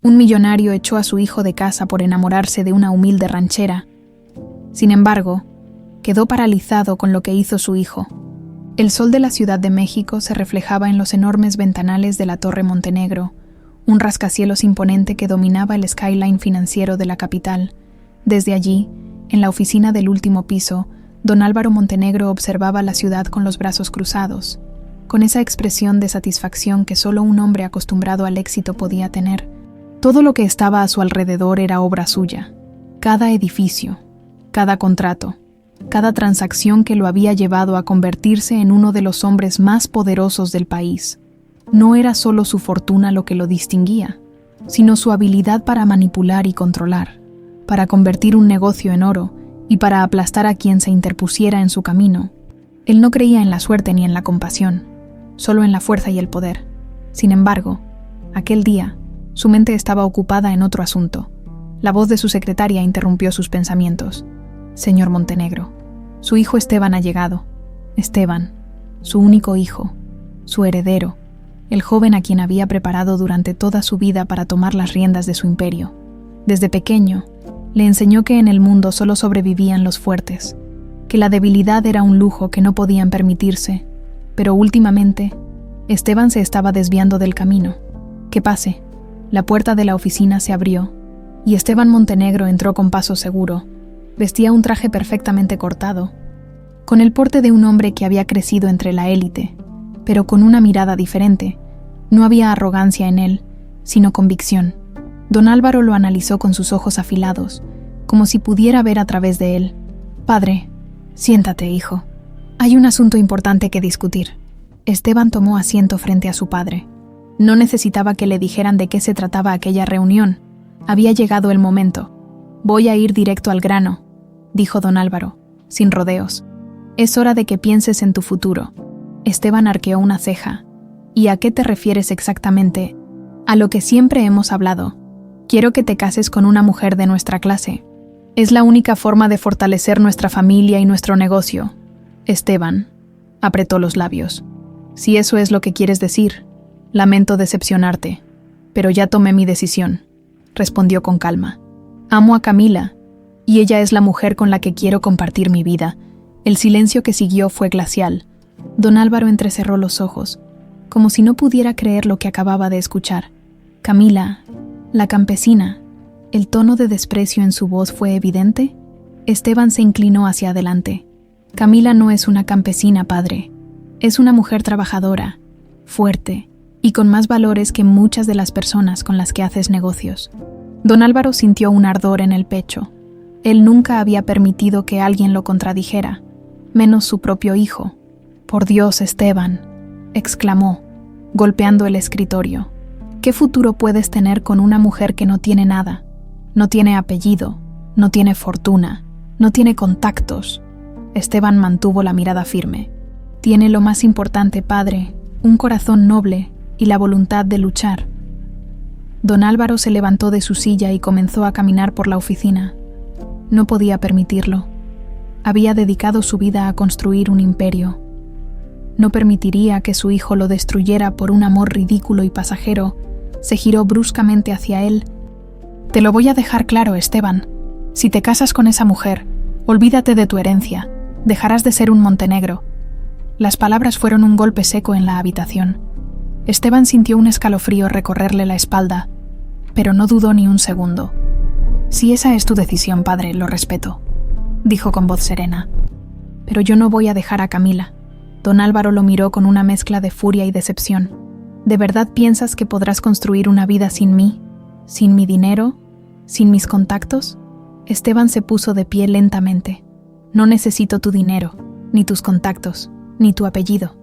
Un millonario echó a su hijo de casa por enamorarse de una humilde ranchera. Sin embargo, quedó paralizado con lo que hizo su hijo. El sol de la Ciudad de México se reflejaba en los enormes ventanales de la Torre Montenegro, un rascacielos imponente que dominaba el skyline financiero de la capital. Desde allí, en la oficina del último piso, don Álvaro Montenegro observaba la ciudad con los brazos cruzados, con esa expresión de satisfacción que solo un hombre acostumbrado al éxito podía tener. Todo lo que estaba a su alrededor era obra suya. Cada edificio, cada contrato, cada transacción que lo había llevado a convertirse en uno de los hombres más poderosos del país. No era solo su fortuna lo que lo distinguía, sino su habilidad para manipular y controlar, para convertir un negocio en oro y para aplastar a quien se interpusiera en su camino. Él no creía en la suerte ni en la compasión, solo en la fuerza y el poder. Sin embargo, aquel día, su mente estaba ocupada en otro asunto. La voz de su secretaria interrumpió sus pensamientos. Señor Montenegro, su hijo Esteban ha llegado. Esteban, su único hijo, su heredero, el joven a quien había preparado durante toda su vida para tomar las riendas de su imperio. Desde pequeño, le enseñó que en el mundo solo sobrevivían los fuertes, que la debilidad era un lujo que no podían permitirse, pero últimamente, Esteban se estaba desviando del camino. Que pase. La puerta de la oficina se abrió, y Esteban Montenegro entró con paso seguro. Vestía un traje perfectamente cortado, con el porte de un hombre que había crecido entre la élite, pero con una mirada diferente. No había arrogancia en él, sino convicción. Don Álvaro lo analizó con sus ojos afilados, como si pudiera ver a través de él. Padre, siéntate, hijo. Hay un asunto importante que discutir. Esteban tomó asiento frente a su padre. No necesitaba que le dijeran de qué se trataba aquella reunión. Había llegado el momento. Voy a ir directo al grano, dijo don Álvaro, sin rodeos. Es hora de que pienses en tu futuro. Esteban arqueó una ceja. ¿Y a qué te refieres exactamente? A lo que siempre hemos hablado. Quiero que te cases con una mujer de nuestra clase. Es la única forma de fortalecer nuestra familia y nuestro negocio. Esteban apretó los labios. Si eso es lo que quieres decir, lamento decepcionarte, pero ya tomé mi decisión, respondió con calma. Amo a Camila, y ella es la mujer con la que quiero compartir mi vida. El silencio que siguió fue glacial. Don Álvaro entrecerró los ojos, como si no pudiera creer lo que acababa de escuchar. Camila, la campesina. ¿El tono de desprecio en su voz fue evidente? Esteban se inclinó hacia adelante. Camila no es una campesina, padre. Es una mujer trabajadora, fuerte y con más valores que muchas de las personas con las que haces negocios. Don Álvaro sintió un ardor en el pecho. Él nunca había permitido que alguien lo contradijera, menos su propio hijo. Por Dios, Esteban, exclamó, golpeando el escritorio. ¿Qué futuro puedes tener con una mujer que no tiene nada? No tiene apellido, no tiene fortuna, no tiene contactos. Esteban mantuvo la mirada firme. Tiene lo más importante, padre, un corazón noble y la voluntad de luchar. Don Álvaro se levantó de su silla y comenzó a caminar por la oficina. No podía permitirlo. Había dedicado su vida a construir un imperio. No permitiría que su hijo lo destruyera por un amor ridículo y pasajero. Se giró bruscamente hacia él. Te lo voy a dejar claro, Esteban. Si te casas con esa mujer, olvídate de tu herencia. Dejarás de ser un Montenegro. Las palabras fueron un golpe seco en la habitación. Esteban sintió un escalofrío recorrerle la espalda, pero no dudó ni un segundo. Si esa es tu decisión, padre, lo respeto, dijo con voz serena. Pero yo no voy a dejar a Camila. Don Álvaro lo miró con una mezcla de furia y decepción. ¿De verdad piensas que podrás construir una vida sin mí? ¿Sin mi dinero? ¿Sin mis contactos? Esteban se puso de pie lentamente. No necesito tu dinero, ni tus contactos, ni tu apellido.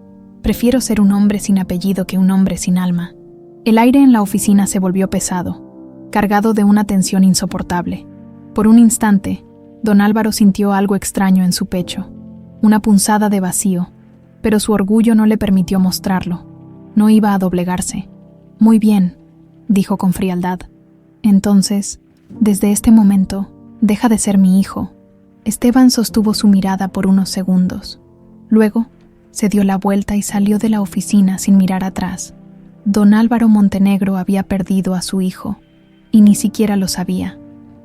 Prefiero ser un hombre sin apellido que un hombre sin alma. El aire en la oficina se volvió pesado, cargado de una tensión insoportable. Por un instante, don Álvaro sintió algo extraño en su pecho, una punzada de vacío, pero su orgullo no le permitió mostrarlo. No iba a doblegarse. Muy bien, dijo con frialdad. Entonces, desde este momento, deja de ser mi hijo. Esteban sostuvo su mirada por unos segundos. Luego, se dio la vuelta y salió de la oficina sin mirar atrás. Don Álvaro Montenegro había perdido a su hijo. y ni siquiera lo sabía.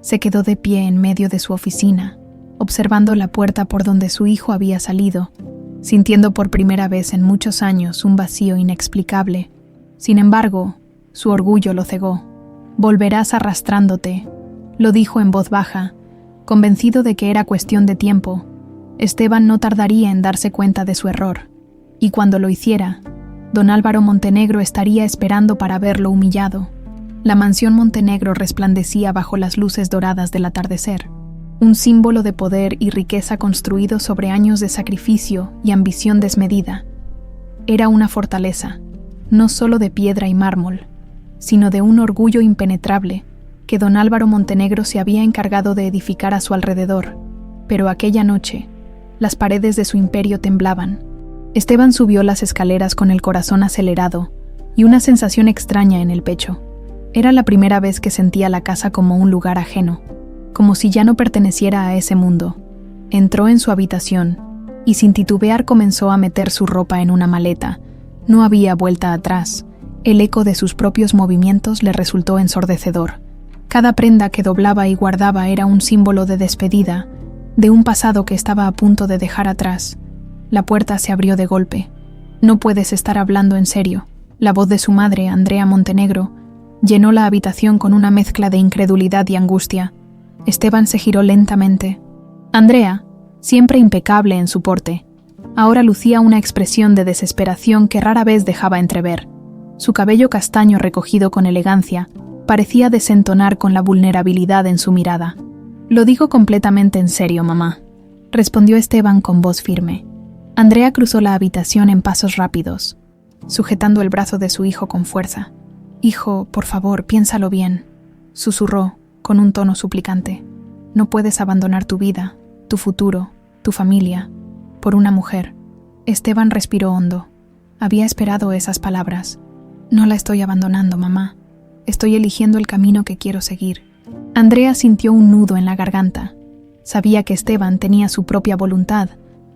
Se quedó de pie en medio de su oficina, observando la puerta por donde su hijo había salido, sintiendo por primera vez en muchos años un vacío inexplicable. Sin embargo, su orgullo lo cegó. «Volverás arrastrándote», lo dijo en voz baja, convencido de que era cuestión de tiempo. Esteban no tardaría en darse cuenta de su error, y cuando lo hiciera, don Álvaro Montenegro estaría esperando para verlo humillado. La mansión Montenegro resplandecía bajo las luces doradas del atardecer, un símbolo de poder y riqueza construido sobre años de sacrificio y ambición desmedida. Era una fortaleza, no solo de piedra y mármol, sino de un orgullo impenetrable que don Álvaro Montenegro se había encargado de edificar a su alrededor. Pero aquella noche, las paredes de su imperio temblaban. Esteban subió las escaleras con el corazón acelerado y una sensación extraña en el pecho. Era la primera vez que sentía la casa como un lugar ajeno, como si ya no perteneciera a ese mundo. Entró en su habitación y sin titubear comenzó a meter su ropa en una maleta. No había vuelta atrás. El eco de sus propios movimientos le resultó ensordecedor. Cada prenda que doblaba y guardaba era un símbolo de despedida, de un pasado que estaba a punto de dejar atrás. La puerta se abrió de golpe. «No puedes estar hablando en serio». La voz de su madre, Andrea Montenegro, llenó la habitación con una mezcla de incredulidad y angustia. Esteban se giró lentamente. Andrea, siempre impecable en su porte, ahora lucía una expresión de desesperación que rara vez dejaba entrever. Su cabello castaño recogido con elegancia parecía desentonar con la vulnerabilidad en su mirada. «Lo digo completamente en serio, mamá», respondió Esteban con voz firme. Andrea cruzó la habitación en pasos rápidos, sujetando el brazo de su hijo con fuerza. «Hijo, por favor, piénsalo bien», susurró con un tono suplicante. «No puedes abandonar tu vida, tu futuro, tu familia, por una mujer». Esteban respiró hondo. Había esperado esas palabras. «No la estoy abandonando, mamá. Estoy eligiendo el camino que quiero seguir». Andrea sintió un nudo en la garganta. Sabía que Esteban tenía su propia voluntad,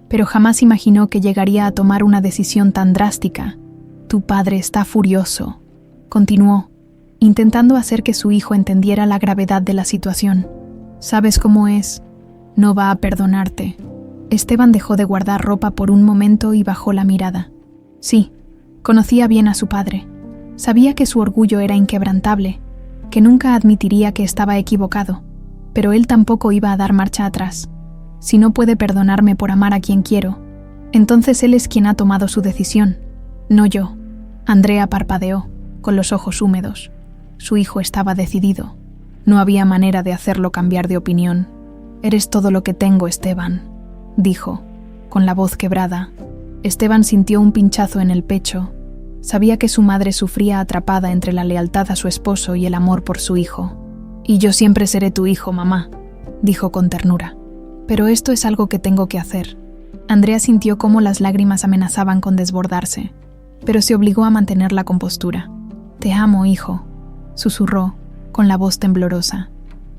pero jamás imaginó que llegaría a tomar una decisión tan drástica. «Tu padre está furioso», continuó, intentando hacer que su hijo entendiera la gravedad de la situación. «¿Sabes cómo es? No va a perdonarte». Esteban dejó de guardar ropa por un momento y bajó la mirada. Sí, conocía bien a su padre. Sabía que su orgullo era inquebrantable, que nunca admitiría que estaba equivocado, pero él tampoco iba a dar marcha atrás. Si no puede perdonarme por amar a quien quiero, entonces él es quien ha tomado su decisión, no yo. Andrea parpadeó, con los ojos húmedos. Su hijo estaba decidido. No había manera de hacerlo cambiar de opinión. «Eres todo lo que tengo, Esteban», dijo, con la voz quebrada. Esteban sintió un pinchazo en el pecho. Sabía que su madre sufría atrapada entre la lealtad a su esposo y el amor por su hijo. «Y yo siempre seré tu hijo, mamá», dijo con ternura. «Pero esto es algo que tengo que hacer». Andrea sintió cómo las lágrimas amenazaban con desbordarse, pero se obligó a mantener la compostura. «Te amo, hijo», susurró, con la voz temblorosa.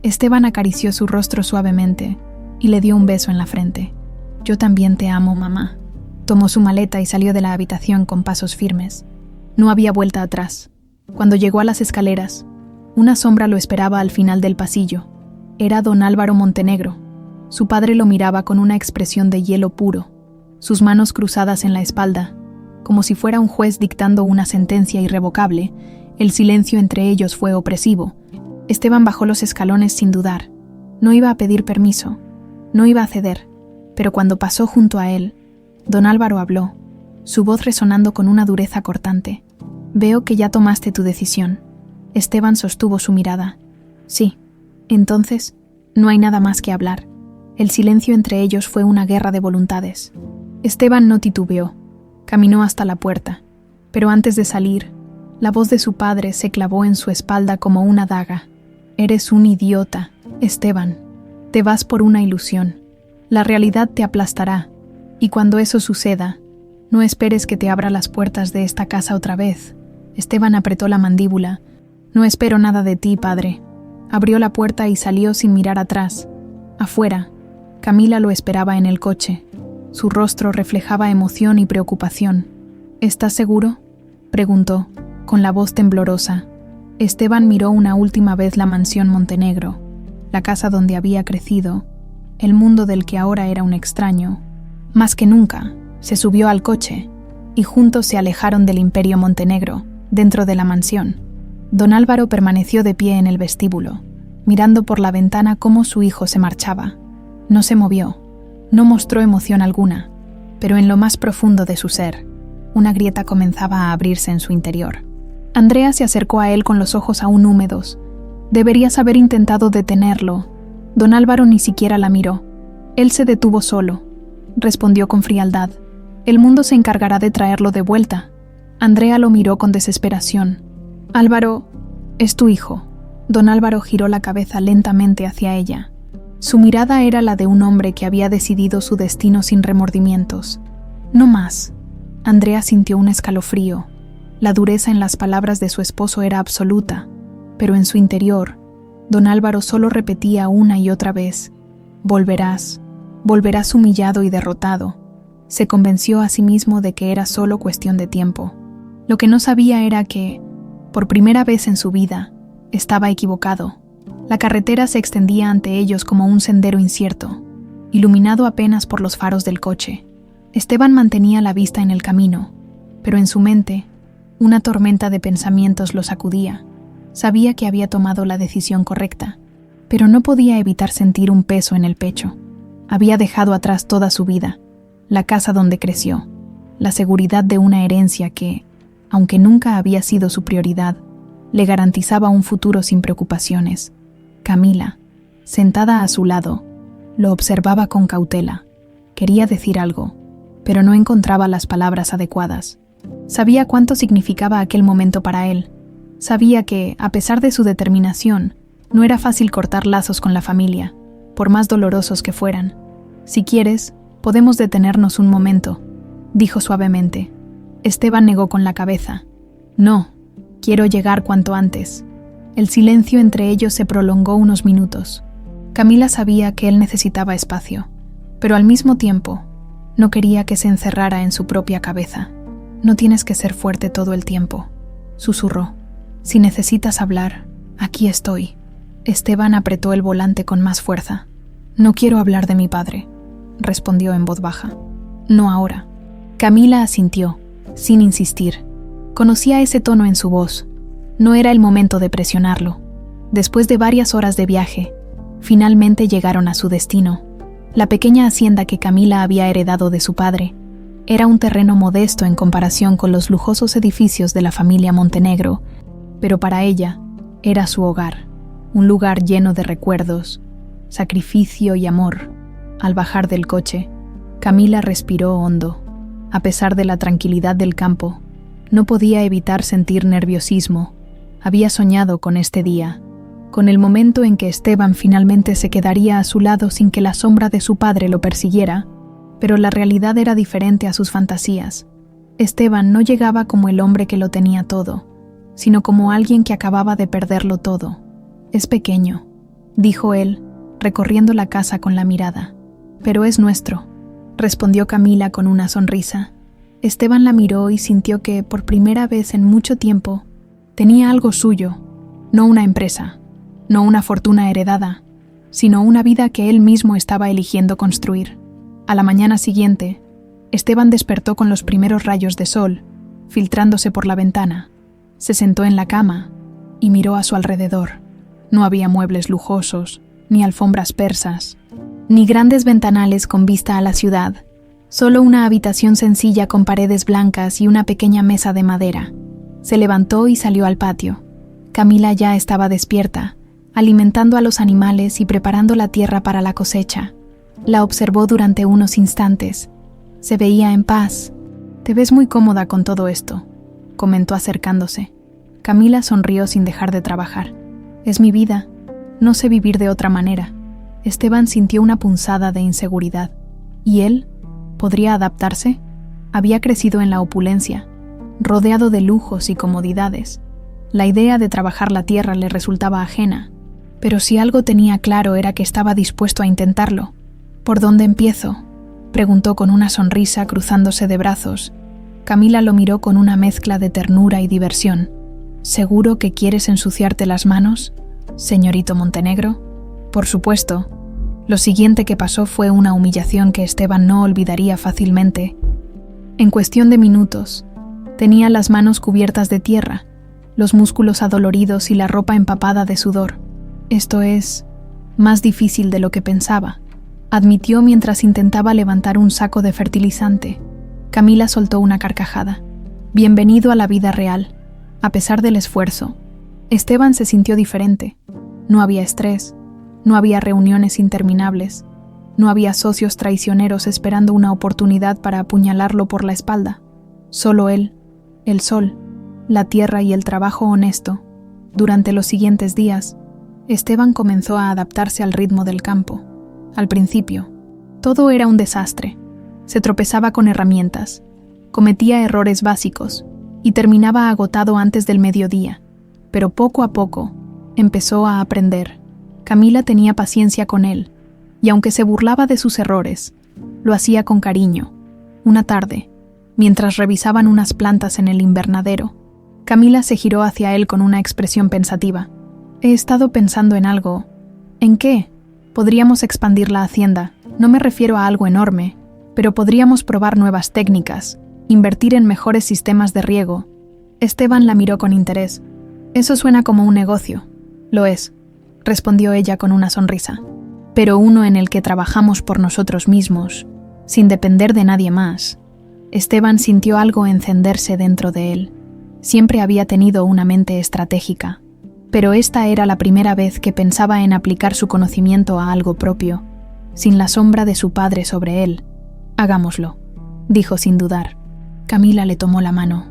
Esteban acarició su rostro suavemente y le dio un beso en la frente. «Yo también te amo, mamá». Tomó su maleta y salió de la habitación con pasos firmes. No había vuelta atrás. Cuando llegó a las escaleras, una sombra lo esperaba al final del pasillo. Era don Álvaro Montenegro. Su padre lo miraba con una expresión de hielo puro, sus manos cruzadas en la espalda, como si fuera un juez dictando una sentencia irrevocable. El silencio entre ellos fue opresivo. Esteban bajó los escalones sin dudar. No iba a pedir permiso, no iba a ceder, pero cuando pasó junto a él, don Álvaro habló, su voz resonando con una dureza cortante. «Veo que ya tomaste tu decisión». Esteban sostuvo su mirada. «Sí». Entonces, no hay nada más que hablar. El silencio entre ellos fue una guerra de voluntades. Esteban no titubeó. Caminó hasta la puerta, pero antes de salir, la voz de su padre se clavó en su espalda como una daga. «Eres un idiota, Esteban. Te vas por una ilusión. La realidad te aplastará, y cuando eso suceda, no esperes que te abra las puertas de esta casa otra vez». Esteban apretó la mandíbula. «No espero nada de ti, padre». Abrió la puerta y salió sin mirar atrás. Afuera, Camila lo esperaba en el coche. Su rostro reflejaba emoción y preocupación. «¿Estás seguro?», preguntó, con la voz temblorosa. Esteban miró una última vez la mansión Montenegro, la casa donde había crecido, el mundo del que ahora era un extraño. Más que nunca, se subió al coche y juntos se alejaron del Imperio Montenegro, dentro de la mansión. Don Álvaro permaneció de pie en el vestíbulo, mirando por la ventana cómo su hijo se marchaba. No se movió, no mostró emoción alguna, pero en lo más profundo de su ser, una grieta comenzaba a abrirse en su interior. Andrea se acercó a él con los ojos aún húmedos. Deberías haber intentado detenerlo. Don Álvaro ni siquiera la miró. Él se detuvo solo. Respondió con frialdad. El mundo se encargará de traerlo de vuelta. Andrea lo miró con desesperación. Álvaro, es tu hijo. Don Álvaro giró la cabeza lentamente hacia ella. Su mirada era la de un hombre que había decidido su destino sin remordimientos. No más. Andrea sintió un escalofrío. La dureza en las palabras de su esposo era absoluta, pero en su interior, don Álvaro solo repetía una y otra vez: volverás, volverás humillado y derrotado. Se convenció a sí mismo de que era solo cuestión de tiempo. Lo que no sabía era que, por primera vez en su vida, estaba equivocado. La carretera se extendía ante ellos como un sendero incierto, iluminado apenas por los faros del coche. Esteban mantenía la vista en el camino, pero en su mente, una tormenta de pensamientos lo sacudía. Sabía que había tomado la decisión correcta, pero no podía evitar sentir un peso en el pecho. Había dejado atrás toda su vida, la casa donde creció, la seguridad de una herencia que, aunque nunca había sido su prioridad, le garantizaba un futuro sin preocupaciones. Camila, sentada a su lado, lo observaba con cautela. Quería decir algo, pero no encontraba las palabras adecuadas. Sabía cuánto significaba aquel momento para él. Sabía que, a pesar de su determinación, no era fácil cortar lazos con la familia, por más dolorosos que fueran. Si quieres, podemos detenernos un momento, dijo suavemente. Esteban negó con la cabeza. No, quiero llegar cuanto antes. El silencio entre ellos se prolongó unos minutos. Camila sabía que él necesitaba espacio, pero al mismo tiempo, no quería que se encerrara en su propia cabeza. No tienes que ser fuerte todo el tiempo, susurró. Si necesitas hablar, aquí estoy. Esteban apretó el volante con más fuerza. No quiero hablar de mi padre, respondió en voz baja. No ahora. Camila asintió, sin insistir. Conocía ese tono en su voz. No era el momento de presionarlo. Después de varias horas de viaje, finalmente llegaron a su destino. La pequeña hacienda que Camila había heredado de su padre era un terreno modesto en comparación con los lujosos edificios de la familia Montenegro, pero para ella era su hogar, un lugar lleno de recuerdos, sacrificio y amor. Al bajar del coche, Camila respiró hondo. A pesar de la tranquilidad del campo, no podía evitar sentir nerviosismo. Había soñado con este día, con el momento en que Esteban finalmente se quedaría a su lado sin que la sombra de su padre lo persiguiera, pero la realidad era diferente a sus fantasías. Esteban no llegaba como el hombre que lo tenía todo, sino como alguien que acababa de perderlo todo. Es pequeño, dijo él, recorriendo la casa con la mirada. Pero es nuestro, respondió Camila con una sonrisa. Esteban la miró y sintió que, por primera vez en mucho tiempo, tenía algo suyo, no una empresa, no una fortuna heredada, sino una vida que él mismo estaba eligiendo construir. A la mañana siguiente, Esteban despertó con los primeros rayos de sol, filtrándose por la ventana. Se sentó en la cama y miró a su alrededor. No había muebles lujosos, ni alfombras persas, ni grandes ventanales con vista a la ciudad, solo una habitación sencilla con paredes blancas y una pequeña mesa de madera. Se levantó y salió al patio. Camila ya estaba despierta, alimentando a los animales y preparando la tierra para la cosecha. La observó durante unos instantes. Se veía en paz. «Te ves muy cómoda con todo esto», comentó acercándose. Camila sonrió sin dejar de trabajar. «Es mi vida. No sé vivir de otra manera». Esteban sintió una punzada de inseguridad. ¿Y él? ¿Podría adaptarse? Había crecido en la opulencia, rodeado de lujos y comodidades. La idea de trabajar la tierra le resultaba ajena, pero si algo tenía claro era que estaba dispuesto a intentarlo. «¿Por dónde empiezo?», preguntó con una sonrisa cruzándose de brazos. Camila lo miró con una mezcla de ternura y diversión. ¿Seguro que quieres ensuciarte las manos, señorito Montenegro? Por supuesto. Lo siguiente que pasó fue una humillación que Esteban no olvidaría fácilmente. En cuestión de minutos, tenía las manos cubiertas de tierra, los músculos adoloridos y la ropa empapada de sudor. Esto es más difícil de lo que pensaba, admitió mientras intentaba levantar un saco de fertilizante. Camila soltó una carcajada. Bienvenido a la vida real. A pesar del esfuerzo, Esteban se sintió diferente. No había estrés, no había reuniones interminables, no había socios traicioneros esperando una oportunidad para apuñalarlo por la espalda. Solo él, el sol, la tierra y el trabajo honesto. Durante los siguientes días, Esteban comenzó a adaptarse al ritmo del campo. Al principio, todo era un desastre. Se tropezaba con herramientas, cometía errores básicos y terminaba agotado antes del mediodía. Pero poco a poco, empezó a aprender. Camila tenía paciencia con él, y aunque se burlaba de sus errores, lo hacía con cariño. Una tarde, mientras revisaban unas plantas en el invernadero, Camila se giró hacia él con una expresión pensativa. He estado pensando en algo. ¿En qué? Podríamos expandir la hacienda. No me refiero a algo enorme, pero podríamos probar nuevas técnicas, invertir en mejores sistemas de riego. Esteban la miró con interés. Eso suena como un negocio. Lo es, respondió ella con una sonrisa. Pero uno en el que trabajamos por nosotros mismos, sin depender de nadie más. Esteban sintió algo encenderse dentro de él. Siempre había tenido una mente estratégica, pero esta era la primera vez que pensaba en aplicar su conocimiento a algo propio, sin la sombra de su padre sobre él. Hagámoslo, dijo sin dudar. Camila le tomó la mano.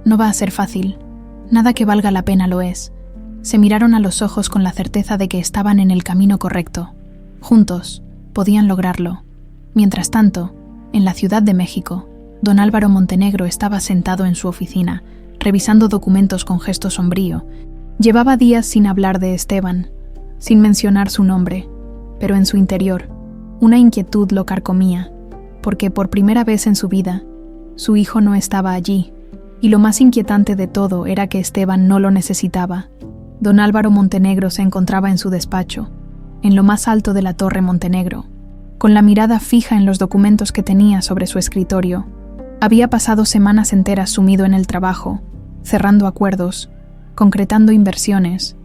No va a ser fácil. Nada que valga la pena lo es. Se miraron a los ojos con la certeza de que estaban en el camino correcto. Juntos, podían lograrlo. Mientras tanto, en la Ciudad de México, don Álvaro Montenegro estaba sentado en su oficina, revisando documentos con gesto sombrío. Llevaba días sin hablar de Esteban, sin mencionar su nombre, pero en su interior, una inquietud lo carcomía, porque por primera vez en su vida, su hijo no estaba allí, y lo más inquietante de todo era que Esteban no lo necesitaba. Don Álvaro Montenegro se encontraba en su despacho, en lo más alto de la Torre Montenegro, con la mirada fija en los documentos que tenía sobre su escritorio. Había pasado semanas enteras sumido en el trabajo, cerrando acuerdos, concretando inversiones,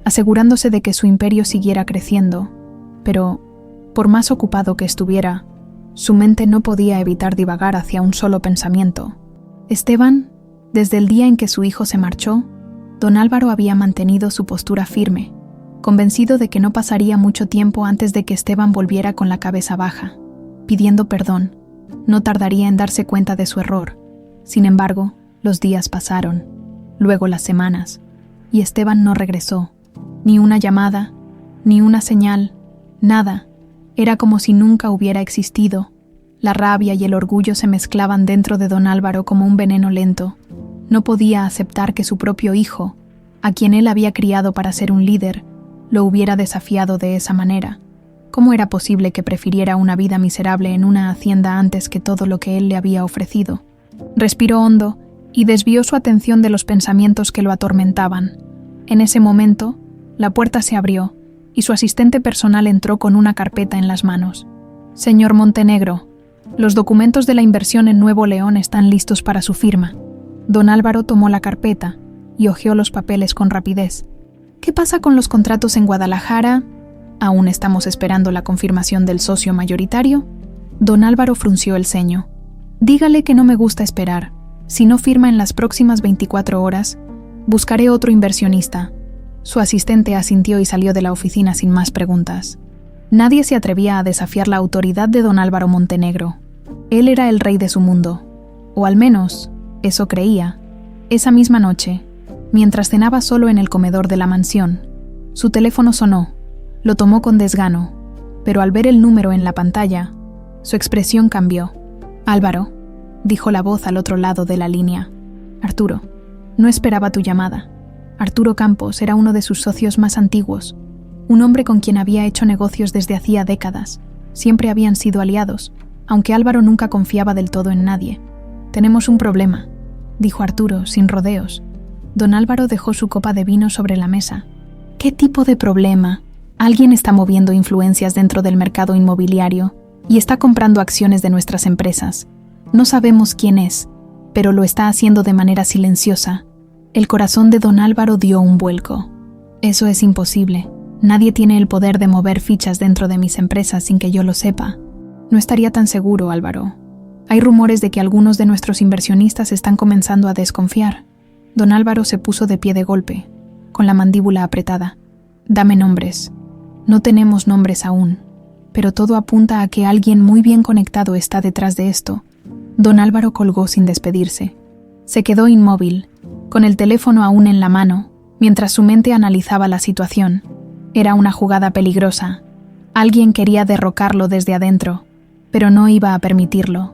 asegurándose de que su imperio siguiera creciendo, pero, por más ocupado que estuviera, su mente no podía evitar divagar hacia un solo pensamiento. Esteban, desde el día en que su hijo se marchó, don Álvaro había mantenido su postura firme, convencido de que no pasaría mucho tiempo antes de que Esteban volviera con la cabeza baja, pidiendo perdón. No tardaría en darse cuenta de su error. Sin embargo, los días pasaron, luego las semanas, y Esteban no regresó. Ni una llamada, ni una señal, nada. Era como si nunca hubiera existido. La rabia y el orgullo se mezclaban dentro de don Álvaro como un veneno lento. No podía aceptar que su propio hijo, a quien él había criado para ser un líder, lo hubiera desafiado de esa manera. ¿Cómo era posible que prefiriera una vida miserable en una hacienda antes que todo lo que él le había ofrecido? Respiró hondo y desvió su atención de los pensamientos que lo atormentaban. En ese momento, la puerta se abrió y su asistente personal entró con una carpeta en las manos. Señor Montenegro, los documentos de la inversión en Nuevo León están listos para su firma. Don Álvaro tomó la carpeta y hojeó los papeles con rapidez. ¿Qué pasa con los contratos en Guadalajara? ¿Aún estamos esperando la confirmación del socio mayoritario? Don Álvaro frunció el ceño. Dígale que no me gusta esperar. Si no firma en las próximas 24 horas, buscaré otro inversionista. Su asistente asintió y salió de la oficina sin más preguntas. Nadie se atrevía a desafiar la autoridad de don Álvaro Montenegro. Él era el rey de su mundo. O al menos, eso creía. Esa misma noche, mientras cenaba solo en el comedor de la mansión, su teléfono sonó. Lo tomó con desgano, pero al ver el número en la pantalla, su expresión cambió. Álvaro, dijo la voz al otro lado de la línea. Arturo, no esperaba tu llamada. Arturo Campos era uno de sus socios más antiguos, un hombre con quien había hecho negocios desde hacía décadas. Siempre habían sido aliados, aunque Álvaro nunca confiaba del todo en nadie. Tenemos un problema, dijo Arturo, sin rodeos. Don Álvaro dejó su copa de vino sobre la mesa. ¿Qué tipo de problema? Alguien está moviendo influencias dentro del mercado inmobiliario y está comprando acciones de nuestras empresas. No sabemos quién es, pero lo está haciendo de manera silenciosa. El corazón de don Álvaro dio un vuelco. Eso es imposible. Nadie tiene el poder de mover fichas dentro de mis empresas sin que yo lo sepa. No estaría tan seguro, Álvaro. Hay rumores de que algunos de nuestros inversionistas están comenzando a desconfiar. Don Álvaro se puso de pie de golpe, con la mandíbula apretada. Dame nombres. No tenemos nombres aún, pero todo apunta a que alguien muy bien conectado está detrás de esto. Don Álvaro colgó sin despedirse. Se quedó inmóvil, con el teléfono aún en la mano, mientras su mente analizaba la situación. Era una jugada peligrosa. Alguien quería derrocarlo desde adentro, pero no iba a permitirlo.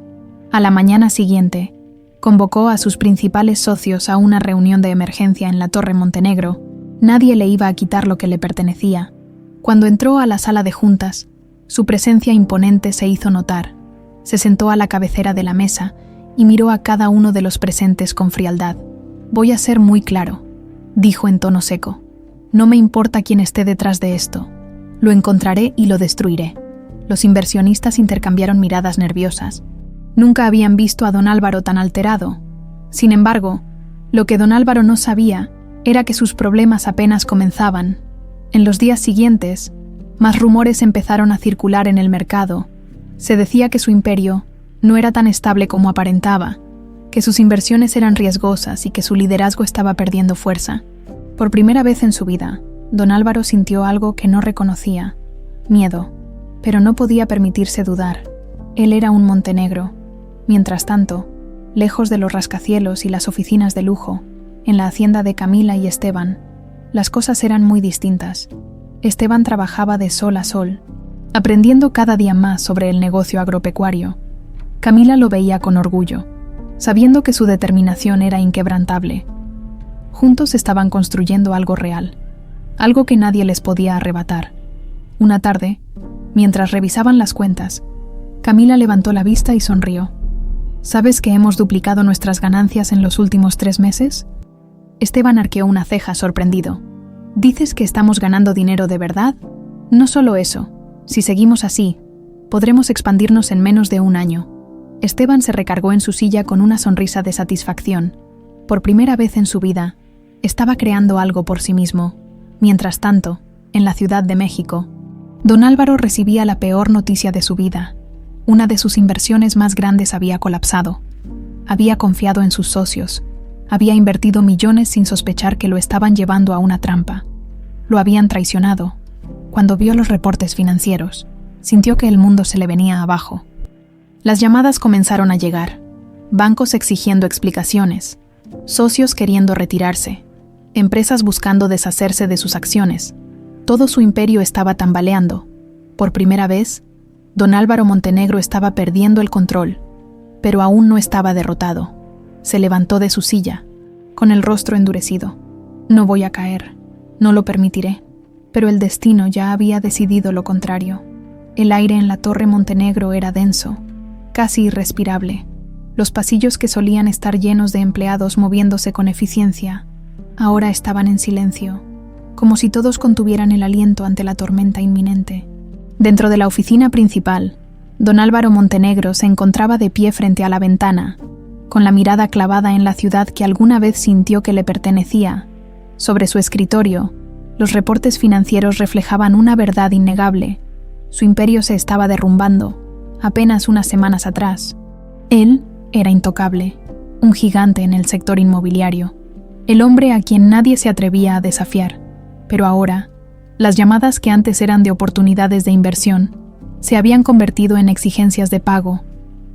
A la mañana siguiente, convocó a sus principales socios a una reunión de emergencia en la Torre Montenegro. Nadie le iba a quitar lo que le pertenecía. Cuando entró a la sala de juntas, su presencia imponente se hizo notar. Se sentó a la cabecera de la mesa y miró a cada uno de los presentes con frialdad. «Voy a ser muy claro», dijo en tono seco. «No me importa quién esté detrás de esto. Lo encontraré y lo destruiré». Los inversionistas intercambiaron miradas nerviosas. Nunca habían visto a don Álvaro tan alterado. Sin embargo, lo que don Álvaro no sabía era que sus problemas apenas comenzaban. En los días siguientes, más rumores empezaron a circular en el mercado. Se decía que su imperio no era tan estable como aparentaba, que sus inversiones eran riesgosas y que su liderazgo estaba perdiendo fuerza. Por primera vez en su vida, don Álvaro sintió algo que no reconocía: miedo, pero no podía permitirse dudar. Él era un Montenegro. Mientras tanto, lejos de los rascacielos y las oficinas de lujo, en la hacienda de Camila y Esteban, las cosas eran muy distintas. Esteban trabajaba de sol a sol, aprendiendo cada día más sobre el negocio agropecuario. Camila lo veía con orgullo, sabiendo que su determinación era inquebrantable. Juntos estaban construyendo algo real, algo que nadie les podía arrebatar. Una tarde, mientras revisaban las cuentas, Camila levantó la vista y sonrió. ¿Sabes que hemos duplicado nuestras ganancias en los últimos 3 meses? Esteban arqueó una ceja sorprendido. ¿Dices que estamos ganando dinero de verdad? No solo eso. Si seguimos así, podremos expandirnos en menos de 1 año. Esteban se recargó en su silla con una sonrisa de satisfacción. Por primera vez en su vida, estaba creando algo por sí mismo. Mientras tanto, en la Ciudad de México, don Álvaro recibía la peor noticia de su vida. Una de sus inversiones más grandes había colapsado. Había confiado en sus socios. Había invertido millones sin sospechar que lo estaban llevando a una trampa. Lo habían traicionado. Cuando vio los reportes financieros, sintió que el mundo se le venía abajo. Las llamadas comenzaron a llegar. Bancos exigiendo explicaciones. Socios queriendo retirarse. Empresas buscando deshacerse de sus acciones. Todo su imperio estaba tambaleando. Por primera vez, don Álvaro Montenegro estaba perdiendo el control, pero aún no estaba derrotado. Se levantó de su silla, con el rostro endurecido. No voy a caer, no lo permitiré. Pero el destino ya había decidido lo contrario. El aire en la Torre Montenegro era denso, casi irrespirable. Los pasillos que solían estar llenos de empleados moviéndose con eficiencia, ahora estaban en silencio, como si todos contuvieran el aliento ante la tormenta inminente. Dentro de la oficina principal, don Álvaro Montenegro se encontraba de pie frente a la ventana, con la mirada clavada en la ciudad que alguna vez sintió que le pertenecía. Sobre su escritorio, los reportes financieros reflejaban una verdad innegable. Su imperio se estaba derrumbando, apenas unas semanas atrás. Él era intocable, un gigante en el sector inmobiliario, el hombre a quien nadie se atrevía a desafiar. Pero ahora, las llamadas que antes eran de oportunidades de inversión se habían convertido en exigencias de pago,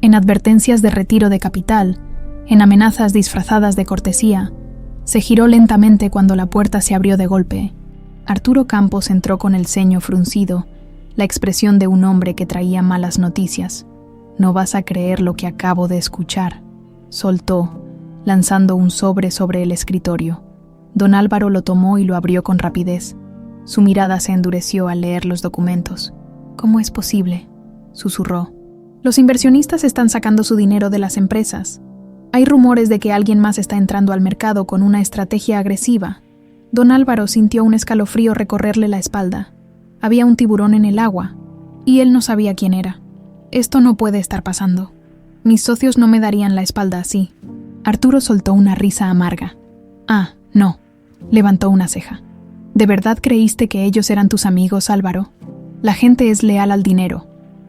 en advertencias de retiro de capital, en amenazas disfrazadas de cortesía. Se giró lentamente cuando la puerta se abrió de golpe. Arturo Campos entró con el ceño fruncido, la expresión de un hombre que traía malas noticias. «No vas a creer lo que acabo de escuchar», soltó, lanzando un sobre el escritorio. Don Álvaro lo tomó y lo abrió con rapidez. Su mirada se endureció al leer los documentos. «¿Cómo es posible?», susurró. «Los inversionistas están sacando su dinero de las empresas. Hay rumores de que alguien más está entrando al mercado con una estrategia agresiva. Don Álvaro sintió un escalofrío recorrerle la espalda. Había un tiburón en el agua, y él no sabía quién era. Esto no puede estar pasando. Mis socios no me darían la espalda así. Arturo soltó una risa amarga. Ah, no. Levantó una ceja. ¿De verdad creíste que ellos eran tus amigos, Álvaro? La gente es leal al dinero,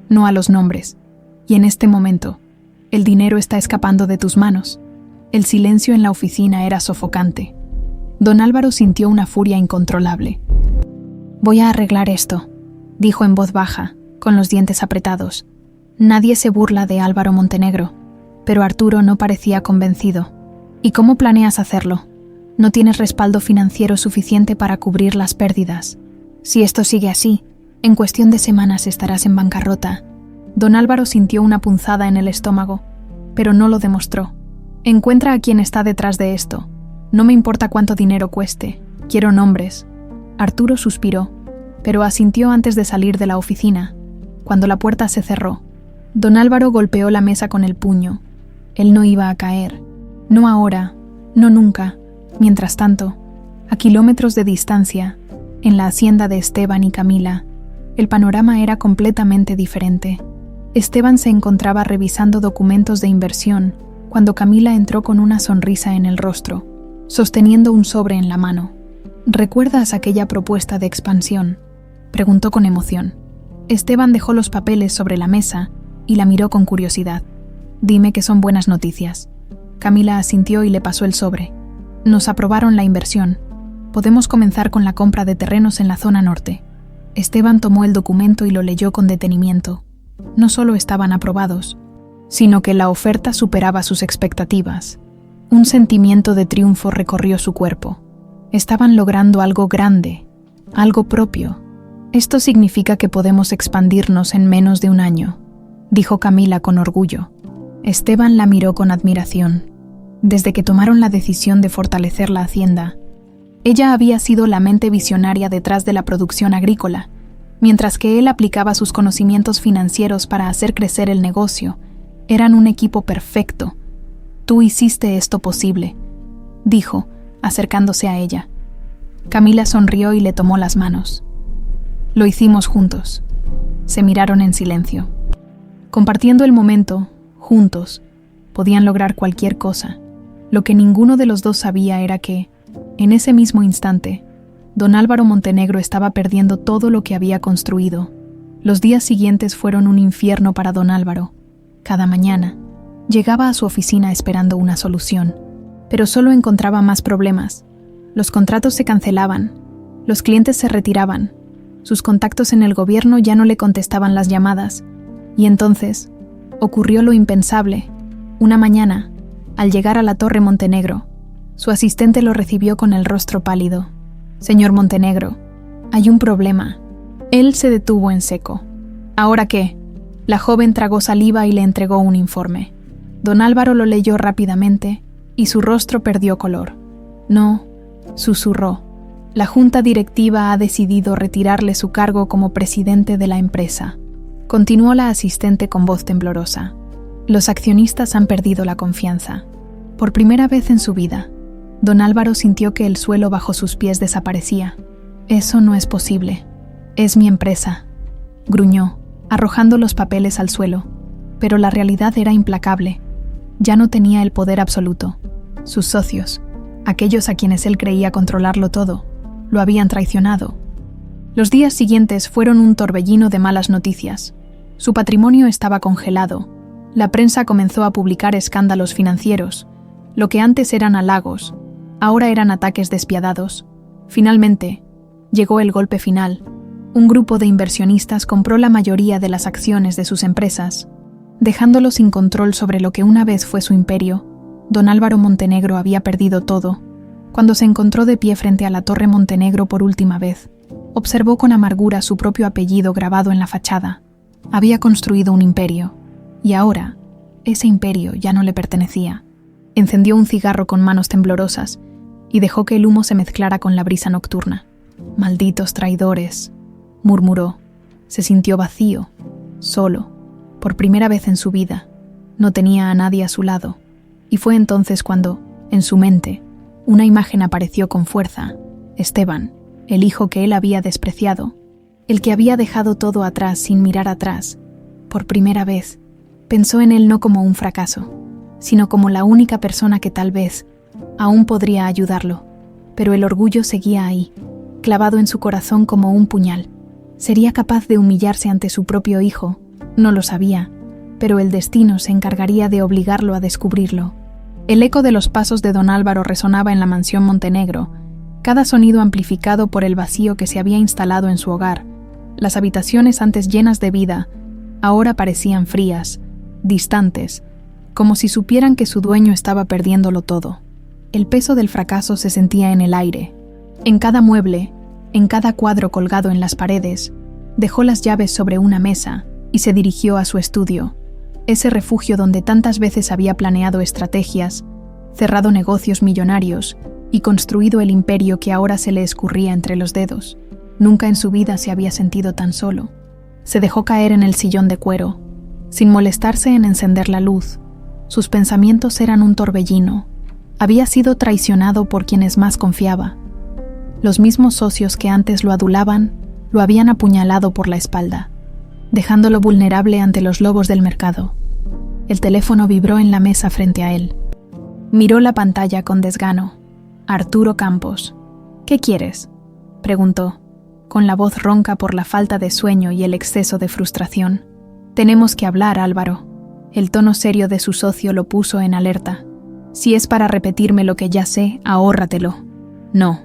no a los nombres. Y en este momento, el dinero está escapando de tus manos. El silencio en la oficina era sofocante. Don Álvaro sintió una furia incontrolable. «Voy a arreglar esto», dijo en voz baja, con los dientes apretados. Nadie se burla de Álvaro Montenegro, pero Arturo no parecía convencido. «¿Y cómo planeas hacerlo? No tienes respaldo financiero suficiente para cubrir las pérdidas. Si esto sigue así, en cuestión de semanas estarás en bancarrota». Don Álvaro sintió una punzada en el estómago, pero no lo demostró. «Encuentra a quien está detrás de esto. No me importa cuánto dinero cueste. Quiero nombres». Arturo suspiró, pero asintió antes de salir de la oficina. Cuando la puerta se cerró, Don Álvaro golpeó la mesa con el puño. Él no iba a caer. No ahora, no nunca. Mientras tanto, a kilómetros de distancia, en la hacienda de Esteban y Camila, el panorama era completamente diferente. Esteban se encontraba revisando documentos de inversión cuando Camila entró con una sonrisa en el rostro, sosteniendo un sobre en la mano. «¿Recuerdas aquella propuesta de expansión?», preguntó con emoción. Esteban dejó los papeles sobre la mesa y la miró con curiosidad. «Dime que son buenas noticias». Camila asintió y le pasó el sobre. «Nos aprobaron la inversión. Podemos comenzar con la compra de terrenos en la zona norte». Esteban tomó el documento y lo leyó con detenimiento. No solo estaban aprobados, sino que la oferta superaba sus expectativas. Un sentimiento de triunfo recorrió su cuerpo. Estaban logrando algo grande, algo propio. «Esto significa que podemos expandirnos en menos de un año», dijo Camila con orgullo. Esteban la miró con admiración. Desde que tomaron la decisión de fortalecer la hacienda, ella había sido la mente visionaria detrás de la producción agrícola, mientras que él aplicaba sus conocimientos financieros para hacer crecer el negocio. Eran un equipo perfecto. «Tú hiciste esto posible», dijo, acercándose a ella. Camila sonrió y le tomó las manos. «Lo hicimos juntos». Se miraron en silencio. Compartiendo el momento, juntos, podían lograr cualquier cosa. Lo que ninguno de los dos sabía era que, en ese mismo instante, don Álvaro Montenegro estaba perdiendo todo lo que había construido. Los días siguientes fueron un infierno para don Álvaro. Cada mañana, llegaba a su oficina esperando una solución, pero solo encontraba más problemas. Los contratos se cancelaban, los clientes se retiraban, sus contactos en el gobierno ya no le contestaban las llamadas, y entonces ocurrió lo impensable. Una mañana, al llegar a la Torre Montenegro, su asistente lo recibió con el rostro pálido. «Señor Montenegro, hay un problema». Él se detuvo en seco. «¿Ahora qué?». La joven tragó saliva y le entregó un informe. Don Álvaro lo leyó rápidamente y su rostro perdió color. «No», susurró. «La junta directiva ha decidido retirarle su cargo como presidente de la empresa», continuó la asistente con voz temblorosa. «Los accionistas han perdido la confianza». Por primera vez en su vida, don Álvaro sintió que el suelo bajo sus pies desaparecía. «Eso no es posible. Es mi empresa», gruñó, arrojando los papeles al suelo. Pero la realidad era implacable. Ya no tenía el poder absoluto. Sus socios, aquellos a quienes él creía controlarlo todo, lo habían traicionado. Los días siguientes fueron un torbellino de malas noticias. Su patrimonio estaba congelado. La prensa comenzó a publicar escándalos financieros. Lo que antes eran halagos, ahora eran ataques despiadados. Finalmente, llegó el golpe final. Un grupo de inversionistas compró la mayoría de las acciones de sus empresas, dejándolo sin control sobre lo que una vez fue su imperio. Don Álvaro Montenegro había perdido todo. Cuando se encontró de pie frente a la Torre Montenegro por última vez, observó con amargura su propio apellido grabado en la fachada. Había construido un imperio, y ahora, ese imperio ya no le pertenecía. Encendió un cigarro con manos temblorosas y dejó que el humo se mezclara con la brisa nocturna. «Malditos traidores», murmuró. Se sintió vacío, solo. Por primera vez en su vida, no tenía a nadie a su lado. Y fue entonces cuando, en su mente, una imagen apareció con fuerza. Esteban, el hijo que él había despreciado, el que había dejado todo atrás sin mirar atrás. Por primera vez, pensó en él no como un fracaso, sino como la única persona que tal vez aún podría ayudarlo. Pero el orgullo seguía ahí, clavado en su corazón como un puñal. ¿Sería capaz de humillarse ante su propio hijo? No lo sabía, pero el destino se encargaría de obligarlo a descubrirlo. El eco de los pasos de don Álvaro resonaba en la mansión Montenegro, cada sonido amplificado por el vacío que se había instalado en su hogar. Las habitaciones antes llenas de vida, ahora parecían frías, distantes, como si supieran que su dueño estaba perdiéndolo todo. El peso del fracaso se sentía en el aire. En cada mueble, en cada cuadro colgado en las paredes, dejó las llaves sobre una mesa y se dirigió a su estudio, ese refugio donde tantas veces había planeado estrategias, cerrado negocios millonarios y construido el imperio que ahora se le escurría entre los dedos. Nunca en su vida se había sentido tan solo. Se dejó caer en el sillón de cuero, sin molestarse en encender la luz. Sus pensamientos eran un torbellino. Había sido traicionado por quienes más confiaba. Los mismos socios que antes lo adulaban, lo habían apuñalado por la espalda, dejándolo vulnerable ante los lobos del mercado. El teléfono vibró en la mesa frente a él. Miró la pantalla con desgano. Arturo Campos. «¿Qué quieres?», preguntó, con la voz ronca por la falta de sueño y el exceso de frustración. «Tenemos que hablar, Álvaro». El tono serio de su socio lo puso en alerta. «Si es para repetirme lo que ya sé, ahórratelo». «No.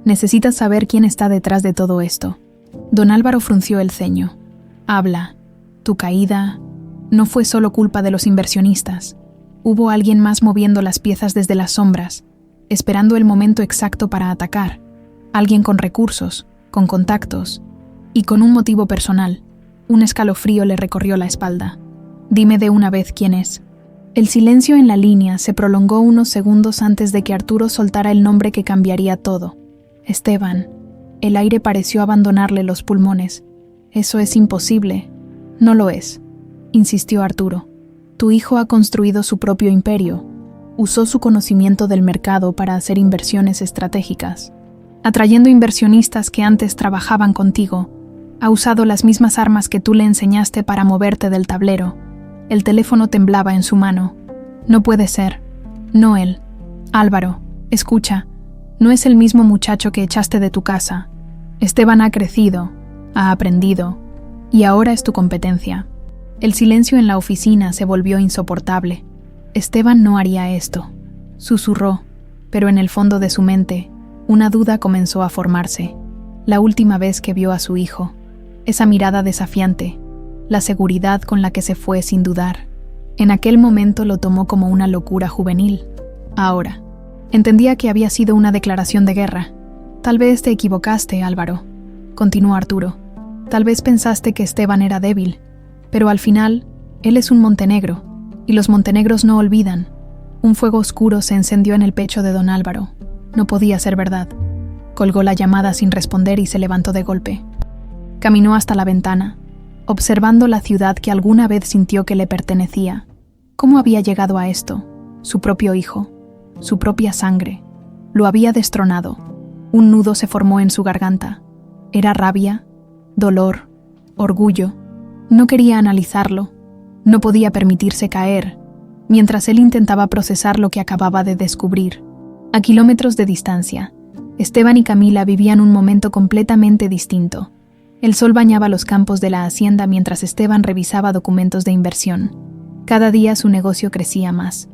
Necesitas saber quién está detrás de todo esto». Don Álvaro frunció el ceño. «Habla. Tu caída no fue solo culpa de los inversionistas. Hubo alguien más moviendo las piezas desde las sombras, esperando el momento exacto para atacar. Alguien con recursos, con contactos y con un motivo personal». Un escalofrío le recorrió la espalda. «Dime de una vez quién es». El silencio en la línea se prolongó unos segundos antes de que Arturo soltara el nombre que cambiaría todo. «Esteban». El aire pareció abandonarle los pulmones. «Eso es imposible». «No lo es», insistió Arturo. «Tu hijo ha construido su propio imperio. Usó su conocimiento del mercado para hacer inversiones estratégicas, atrayendo inversionistas que antes trabajaban contigo. Ha usado las mismas armas que tú le enseñaste para moverte del tablero». El teléfono temblaba en su mano. «No puede ser. No él. Álvaro, escucha. No es el mismo muchacho que echaste de tu casa. Esteban ha crecido, ha aprendido, y ahora es tu competencia». El silencio en la oficina se volvió insoportable. Esteban no haría esto, susurró, pero en el fondo de su mente, una duda comenzó a formarse. La última vez que vio a su hijo, esa mirada desafiante, la seguridad con la que se fue sin dudar. En aquel momento lo tomó como una locura juvenil. Ahora, entendía que había sido una declaración de guerra. «Tal vez te equivocaste, Álvaro», continuó Arturo. «Tal vez pensaste que Esteban era débil, pero al final, él es un Montenegro, y los montenegros no olvidan». Un fuego oscuro se encendió en el pecho de don Álvaro. No podía ser verdad. Colgó la llamada sin responder y se levantó de golpe. Caminó hasta la ventana, observando la ciudad que alguna vez sintió que le pertenecía. ¿Cómo había llegado a esto? Su propio hijo, su propia sangre, lo había destronado. Un nudo se formó en su garganta. Era rabia, dolor, orgullo. No quería analizarlo. No podía permitirse caer, mientras él intentaba procesar lo que acababa de descubrir. A kilómetros de distancia, Esteban y Camila vivían un momento completamente distinto. El sol bañaba los campos de la hacienda mientras Esteban revisaba documentos de inversión. Cada día su negocio crecía más.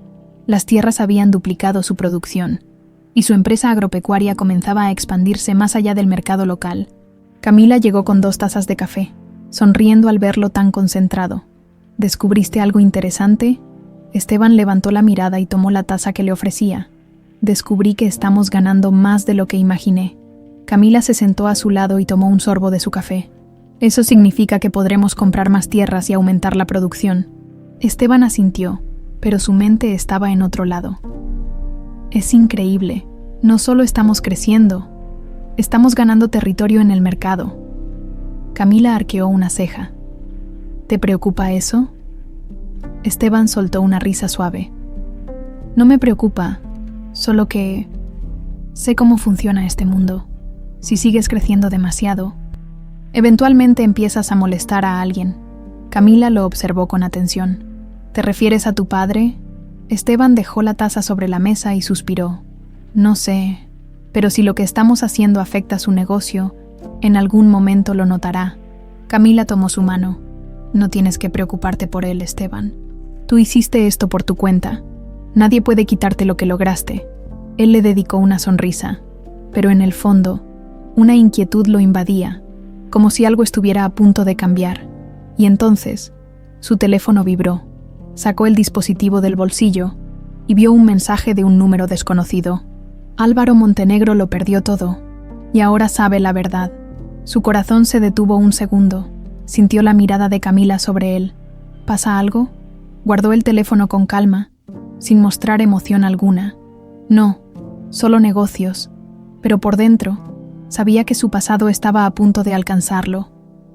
Las tierras habían duplicado su producción, y su empresa agropecuaria comenzaba a expandirse más allá del mercado local. Camila llegó con 2 tazas de café, sonriendo al verlo tan concentrado. «¿Descubriste algo interesante?». Esteban levantó la mirada y tomó la taza que le ofrecía. «Descubrí que estamos ganando más de lo que imaginé». Camila se sentó a su lado y tomó un sorbo de su café. «Eso significa que podremos comprar más tierras y aumentar la producción». Esteban asintió, pero su mente estaba en otro lado. «Es increíble. No solo estamos creciendo, estamos ganando territorio en el mercado». Camila arqueó una ceja. «¿Te preocupa eso?». Esteban soltó una risa suave. No me preocupa, solo que sé cómo funciona este mundo. Si sigues creciendo demasiado, eventualmente empiezas a molestar a alguien. Camila lo observó con atención. ¿Te refieres a tu padre? Esteban dejó la taza sobre la mesa y suspiró. No sé, pero si lo que estamos haciendo afecta a su negocio, en algún momento lo notará. Camila tomó su mano. No tienes que preocuparte por él, Esteban. Tú hiciste esto por tu cuenta. Nadie puede quitarte lo que lograste. Él le dedicó una sonrisa, pero en el fondo, una inquietud lo invadía, como si algo estuviera a punto de cambiar. Y entonces, su teléfono vibró. Sacó el dispositivo del bolsillo y vio un mensaje de un número desconocido. Álvaro Montenegro lo perdió todo, y ahora sabe la verdad. Su corazón se detuvo un segundo. Sintió la mirada de Camila sobre él. ¿Pasa algo? Guardó el teléfono con calma, sin mostrar emoción alguna. No, solo negocios. Pero por dentro, sabía que su pasado estaba a punto de alcanzarlo.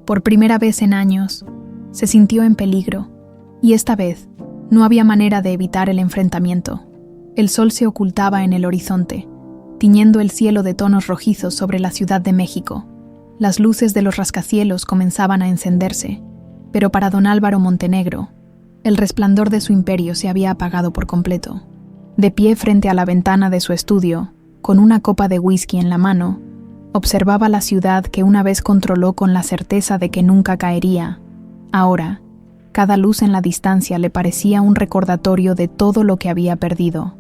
Por primera vez en años, se sintió en peligro, y esta vez no había manera de evitar el enfrentamiento. El sol se ocultaba en el horizonte, tiñendo el cielo de tonos rojizos sobre la Ciudad de México. Las luces de los rascacielos comenzaban a encenderse, pero para don Álvaro Montenegro, el resplandor de su imperio se había apagado por completo. De pie frente a la ventana de su estudio, con una copa de whisky en la mano, observaba la ciudad que una vez controló con la certeza de que nunca caería. Ahora, cada luz en la distancia le parecía un recordatorio de todo lo que había perdido.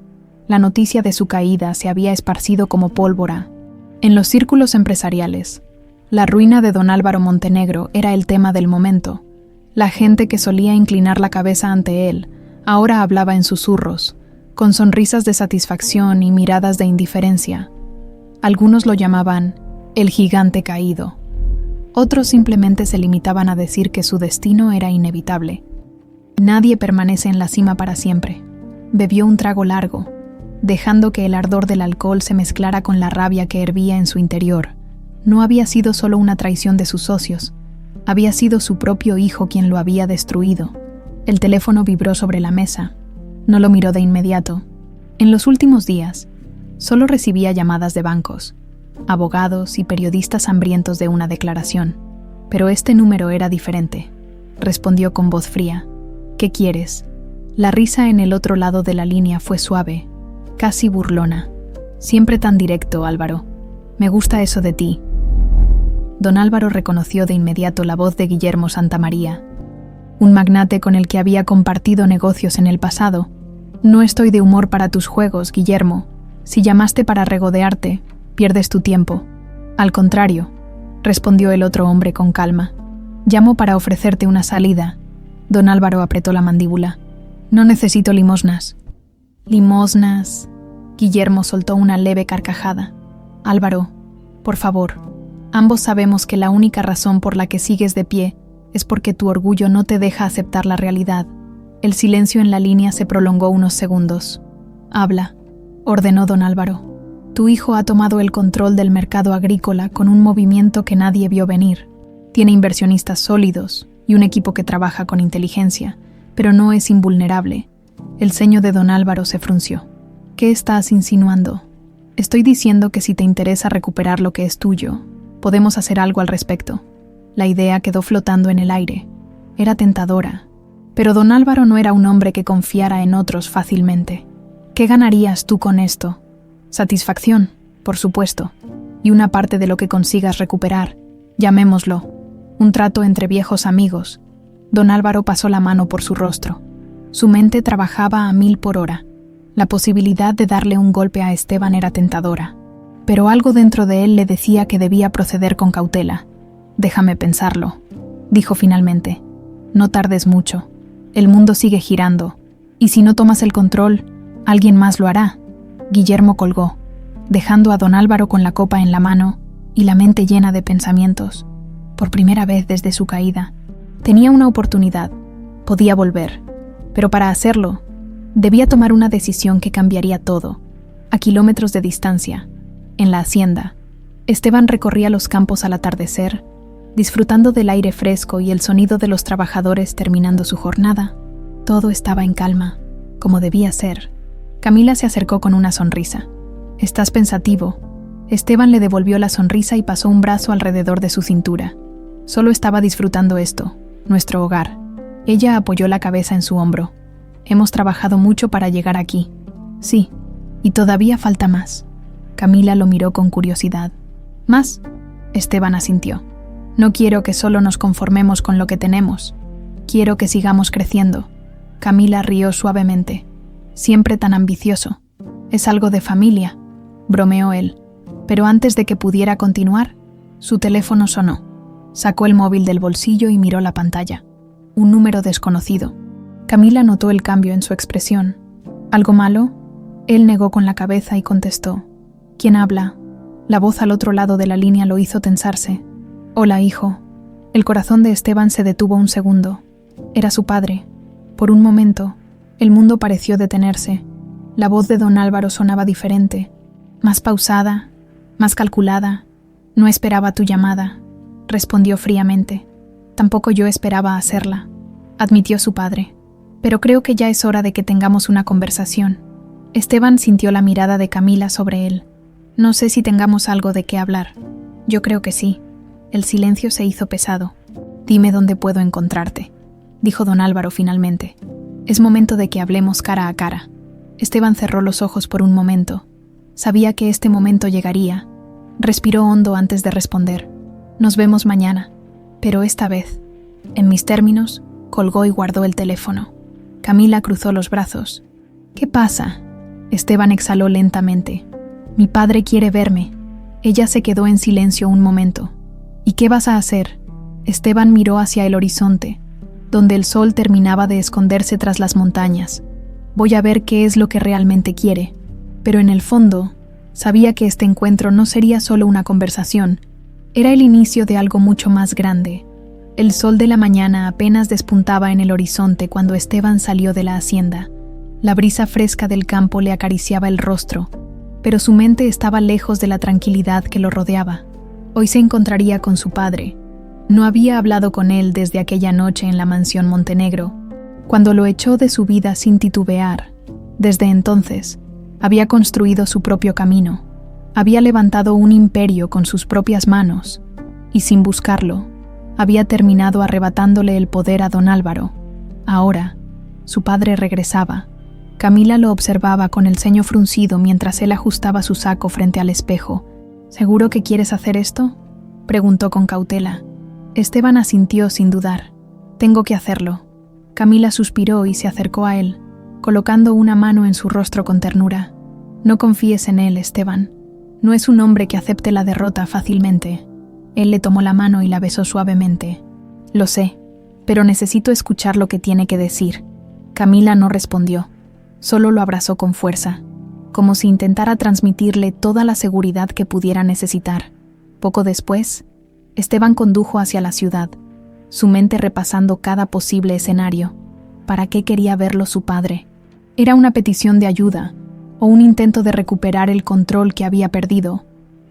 La noticia de su caída se había esparcido como pólvora. En los círculos empresariales, la ruina de don Álvaro Montenegro era el tema del momento. La gente que solía inclinar la cabeza ante él, ahora hablaba en susurros, con sonrisas de satisfacción y miradas de indiferencia. Algunos lo llamaban el gigante caído. Otros simplemente se limitaban a decir que su destino era inevitable. Nadie permanece en la cima para siempre. Bebió un trago largo, dejando que el ardor del alcohol se mezclara con la rabia que hervía en su interior. No había sido solo una traición de sus socios, había sido su propio hijo quien lo había destruido. El teléfono vibró sobre la mesa. No lo miró de inmediato. En los últimos días, solo recibía llamadas de bancos, abogados y periodistas hambrientos de una declaración. Pero este número era diferente. Respondió con voz fría. ¿Qué quieres? La risa en el otro lado de la línea fue suave, casi burlona. Siempre tan directo, Álvaro. Me gusta eso de ti. Don Álvaro reconoció de inmediato la voz de Guillermo Santamaría, un magnate con el que había compartido negocios en el pasado. No estoy de humor para tus juegos, Guillermo. Si llamaste para regodearte, pierdes tu tiempo. Al contrario, respondió el otro hombre con calma. Llamo para ofrecerte una salida. Don Álvaro apretó la mandíbula. No necesito limosnas. ¿Limosnas? Guillermo soltó una leve carcajada. Álvaro, por favor. Ambos sabemos que la única razón por la que sigues de pie es porque tu orgullo no te deja aceptar la realidad. El silencio en la línea se prolongó unos segundos. Habla, ordenó don Álvaro. Tu hijo ha tomado el control del mercado agrícola con un movimiento que nadie vio venir. Tiene inversionistas sólidos y un equipo que trabaja con inteligencia, pero no es invulnerable. El ceño de don Álvaro se frunció. ¿Qué estás insinuando? Estoy diciendo que si te interesa recuperar lo que es tuyo, podemos hacer algo al respecto. La idea quedó flotando en el aire. Era tentadora. Pero don Álvaro no era un hombre que confiara en otros fácilmente. ¿Qué ganarías tú con esto? Satisfacción, por supuesto, y una parte de lo que consigas recuperar, llamémoslo, un trato entre viejos amigos. Don Álvaro pasó la mano por su rostro. Su mente trabajaba a 1000 por hora. La posibilidad de darle un golpe a Esteban era tentadora, pero algo dentro de él le decía que debía proceder con cautela. Déjame pensarlo, dijo finalmente. No tardes mucho. El mundo sigue girando, y si no tomas el control, alguien más lo hará. Guillermo colgó, dejando a don Álvaro con la copa en la mano y la mente llena de pensamientos. Por primera vez desde su caída, tenía una oportunidad. Podía volver, pero para hacerlo, debía tomar una decisión que cambiaría todo. A kilómetros de distancia, en la hacienda, Esteban recorría los campos al atardecer, disfrutando del aire fresco y el sonido de los trabajadores terminando su jornada. Todo estaba en calma, como debía ser. Camila se acercó con una sonrisa. «¿Estás pensativo?» Esteban le devolvió la sonrisa y pasó un brazo alrededor de su cintura. «Solo estaba disfrutando esto, nuestro hogar». Ella apoyó la cabeza en su hombro. «Hemos trabajado mucho para llegar aquí». «Sí, y todavía falta más». Camila lo miró con curiosidad. «¿Más?» Esteban asintió. «No quiero que solo nos conformemos con lo que tenemos. Quiero que sigamos creciendo». Camila rió suavemente. «Siempre tan ambicioso. Es algo de familia», bromeó él. Pero antes de que pudiera continuar, su teléfono sonó. Sacó el móvil del bolsillo y miró la pantalla. Un número desconocido. Camila notó el cambio en su expresión. ¿Algo malo? Él negó con la cabeza y contestó. ¿Quién habla? La voz al otro lado de la línea lo hizo tensarse. Hola, hijo. El corazón de Esteban se detuvo un segundo. Era su padre. Por un momento, el mundo pareció detenerse. La voz de don Álvaro sonaba diferente, más pausada, más calculada. «No esperaba tu llamada», respondió fríamente. «Tampoco yo esperaba hacerla», admitió su padre. «Pero creo que ya es hora de que tengamos una conversación». Esteban sintió la mirada de Camila sobre él. «No sé si tengamos algo de qué hablar». «Yo creo que sí». El silencio se hizo pesado. «Dime dónde puedo encontrarte», dijo don Álvaro finalmente. «Es momento de que hablemos cara a cara». Esteban cerró los ojos por un momento. Sabía que este momento llegaría. Respiró hondo antes de responder. «Nos vemos mañana». Pero esta vez, en mis términos, colgó y guardó el teléfono. Camila cruzó los brazos. «¿Qué pasa?» Esteban exhaló lentamente. «Mi padre quiere verme». Ella se quedó en silencio un momento. «¿Y qué vas a hacer?» Esteban miró hacia el horizonte, donde el sol terminaba de esconderse tras las montañas. «Voy a ver qué es lo que realmente quiere». Pero en el fondo, sabía que este encuentro no sería solo una conversación, era el inicio de algo mucho más grande. El sol de la mañana apenas despuntaba en el horizonte cuando Esteban salió de la hacienda. La brisa fresca del campo le acariciaba el rostro, pero su mente estaba lejos de la tranquilidad que lo rodeaba. Hoy se encontraría con su padre. No había hablado con él desde aquella noche en la mansión Montenegro, cuando lo echó de su vida sin titubear. Desde entonces, había construido su propio camino, había levantado un imperio con sus propias manos, y sin buscarlo, había terminado arrebatándole el poder a don Álvaro. Ahora, su padre regresaba. Camila lo observaba con el ceño fruncido mientras él ajustaba su saco frente al espejo. «¿Seguro que quieres hacer esto?», preguntó con cautela. Esteban asintió sin dudar. «Tengo que hacerlo». Camila suspiró y se acercó a él, colocando una mano en su rostro con ternura. «No confíes en él, Esteban. No es un hombre que acepte la derrota fácilmente». Él le tomó la mano y la besó suavemente. «Lo sé, pero necesito escuchar lo que tiene que decir». Camila no respondió, solo lo abrazó con fuerza, como si intentara transmitirle toda la seguridad que pudiera necesitar. Poco después, Esteban condujo hacia la ciudad, su mente repasando cada posible escenario. ¿Para qué quería verlo su padre? ¿Era una petición de ayuda o un intento de recuperar el control que había perdido?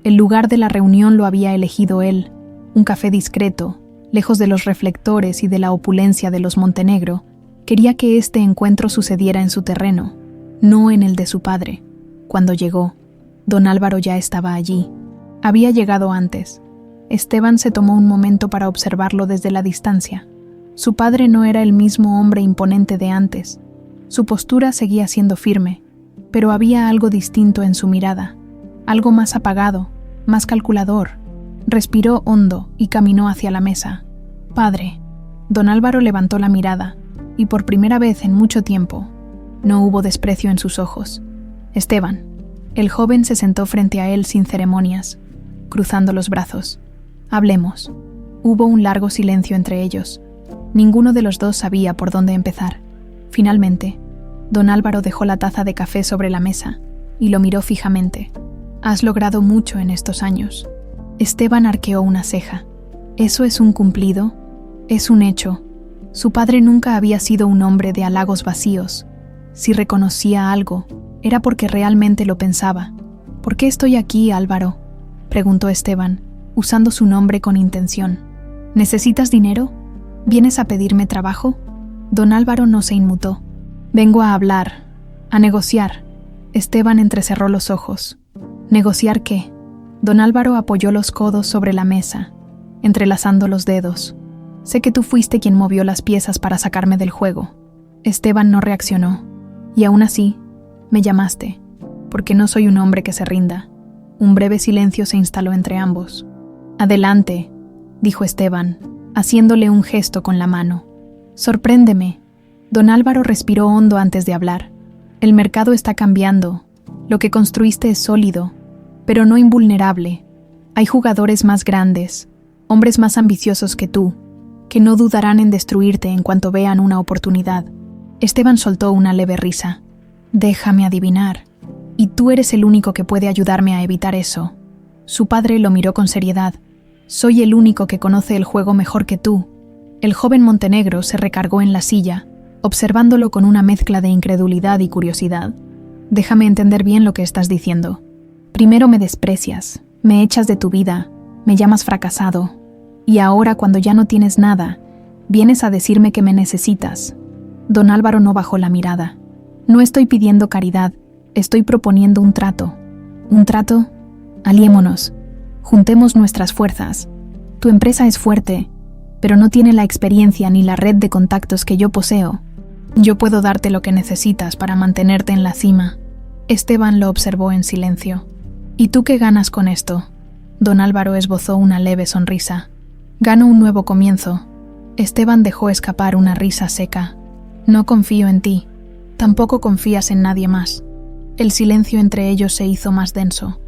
El lugar de la reunión lo había elegido él, un café discreto, lejos de los reflectores y de la opulencia de los Montenegro. Quería que este encuentro sucediera en su terreno, no en el de su padre. Cuando llegó, don Álvaro ya estaba allí. Había llegado antes. Esteban se tomó un momento para observarlo desde la distancia. Su padre no era el mismo hombre imponente de antes. Su postura seguía siendo firme, pero había algo distinto en su mirada, algo más apagado, más calculador. Respiró hondo y caminó hacia la mesa. «Padre». Don Álvaro levantó la mirada, y por primera vez en mucho tiempo, no hubo desprecio en sus ojos. «Esteban». El joven se sentó frente a él sin ceremonias, cruzando los brazos. «Hablemos». Hubo un largo silencio entre ellos. Ninguno de los dos sabía por dónde empezar. Finalmente, don Álvaro dejó la taza de café sobre la mesa y lo miró fijamente. «Has logrado mucho en estos años». Esteban arqueó una ceja. «¿Eso es un cumplido?» «Es un hecho». Su padre nunca había sido un hombre de halagos vacíos. Si reconocía algo, era porque realmente lo pensaba. «¿Por qué estoy aquí, Álvaro?», preguntó Esteban, usando su nombre con intención. «¿Necesitas dinero? ¿Vienes a pedirme trabajo?». Don Álvaro no se inmutó. «Vengo a hablar, a negociar». Esteban entrecerró los ojos. ¿Negociar qué? Don Álvaro apoyó los codos sobre la mesa, entrelazando los dedos. Sé que tú fuiste quien movió las piezas para sacarme del juego. Esteban no reaccionó. Y aún así, me llamaste, porque no soy un hombre que se rinda. Un breve silencio se instaló entre ambos. Adelante, dijo Esteban, haciéndole un gesto con la mano. Sorpréndeme. Don Álvaro respiró hondo antes de hablar. El mercado está cambiando. Lo que construiste es sólido, pero no invulnerable. Hay jugadores más grandes, hombres más ambiciosos que tú, que no dudarán en destruirte en cuanto vean una oportunidad. Esteban soltó una leve risa. Déjame adivinar. Y tú eres el único que puede ayudarme a evitar eso. Su padre lo miró con seriedad. Soy el único que conoce el juego mejor que tú. El joven Montenegro se recargó en la silla, observándolo con una mezcla de incredulidad y curiosidad. Déjame entender bien lo que estás diciendo. Primero me desprecias, me echas de tu vida, me llamas fracasado. Y ahora, cuando ya no tienes nada, vienes a decirme que me necesitas. Don Álvaro no bajó la mirada. No estoy pidiendo caridad, estoy proponiendo un trato. ¿Un trato? Aliémonos. Juntemos nuestras fuerzas. Tu empresa es fuerte, pero no tiene la experiencia ni la red de contactos que yo poseo. Yo puedo darte lo que necesitas para mantenerte en la cima. Esteban lo observó en silencio. ¿Y tú qué ganas con esto? Don Álvaro esbozó una leve sonrisa. Gano un nuevo comienzo. Esteban dejó escapar una risa seca. No confío en ti. Tampoco confías en nadie más. El silencio entre ellos se hizo más denso.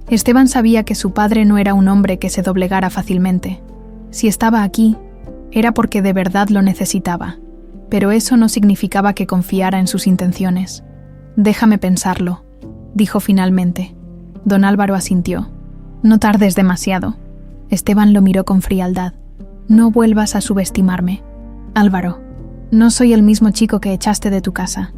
Esteban sabía que su padre no era un hombre que se doblegara fácilmente. Si estaba aquí, era porque de verdad lo necesitaba. Pero eso no significaba que confiara en sus intenciones. Déjame pensarlo, dijo finalmente. Don Álvaro asintió. No tardes demasiado. Esteban lo miró con frialdad. No vuelvas a subestimarme. Álvaro, no soy el mismo chico que echaste de tu casa.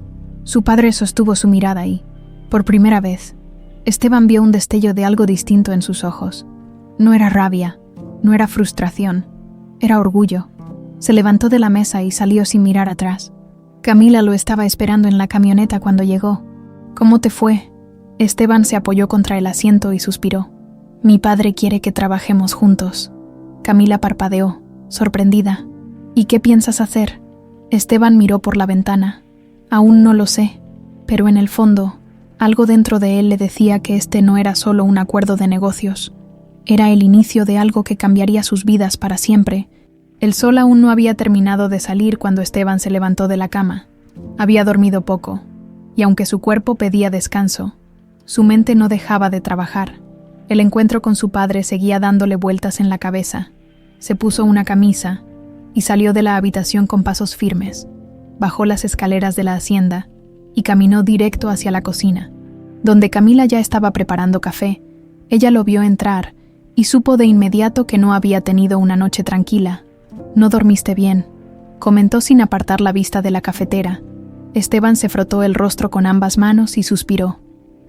Su padre sostuvo su mirada y, por primera vez, Esteban vio un destello de algo distinto en sus ojos. No era rabia, no era frustración, era orgullo. Se levantó de la mesa y salió sin mirar atrás. Camila lo estaba esperando en la camioneta cuando llegó. ¿Cómo te fue? Esteban se apoyó contra el asiento y suspiró. Mi padre quiere que trabajemos juntos. Camila parpadeó, sorprendida. ¿Y qué piensas hacer? Esteban miró por la ventana. Aún no lo sé, pero en el fondo, algo dentro de él le decía que este no era solo un acuerdo de negocios. Era el inicio de algo que cambiaría sus vidas para siempre. El sol aún no había terminado de salir cuando Esteban se levantó de la cama. Había dormido poco, y aunque su cuerpo pedía descanso, su mente no dejaba de trabajar. El encuentro con su padre seguía dándole vueltas en la cabeza. Se puso una camisa y salió de la habitación con pasos firmes. Bajó las escaleras de la hacienda y caminó directo hacia la cocina. Donde Camila ya estaba preparando café, ella lo vio entrar y supo de inmediato que no había tenido una noche tranquila. No dormiste bien, comentó sin apartar la vista de la cafetera. Esteban se frotó el rostro con ambas manos y suspiró.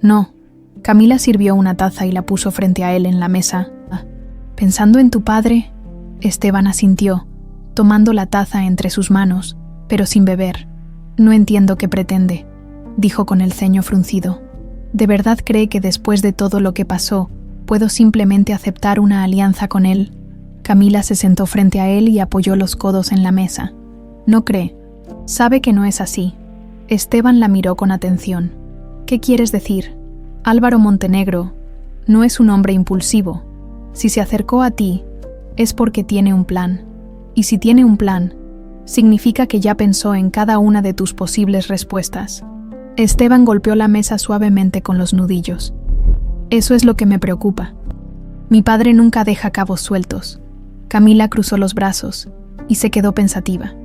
No. Camila sirvió una taza y la puso frente a él en la mesa. ¿Pensando en tu padre? Esteban asintió, tomando la taza entre sus manos, pero sin beber. No entiendo qué pretende, dijo con el ceño fruncido. ¿De verdad cree que después de todo lo que pasó, puedo simplemente aceptar una alianza con él? Camila se sentó frente a él y apoyó los codos en la mesa. No cree. Sabe que no es así. Esteban la miró con atención. ¿Qué quieres decir? Álvaro Montenegro no es un hombre impulsivo. Si se acercó a ti, es porque tiene un plan. Y si tiene un plan, significa que ya pensó en cada una de tus posibles respuestas. Esteban golpeó la mesa suavemente con los nudillos. Eso es lo que me preocupa. Mi padre nunca deja cabos sueltos. Camila cruzó los brazos y se quedó pensativa.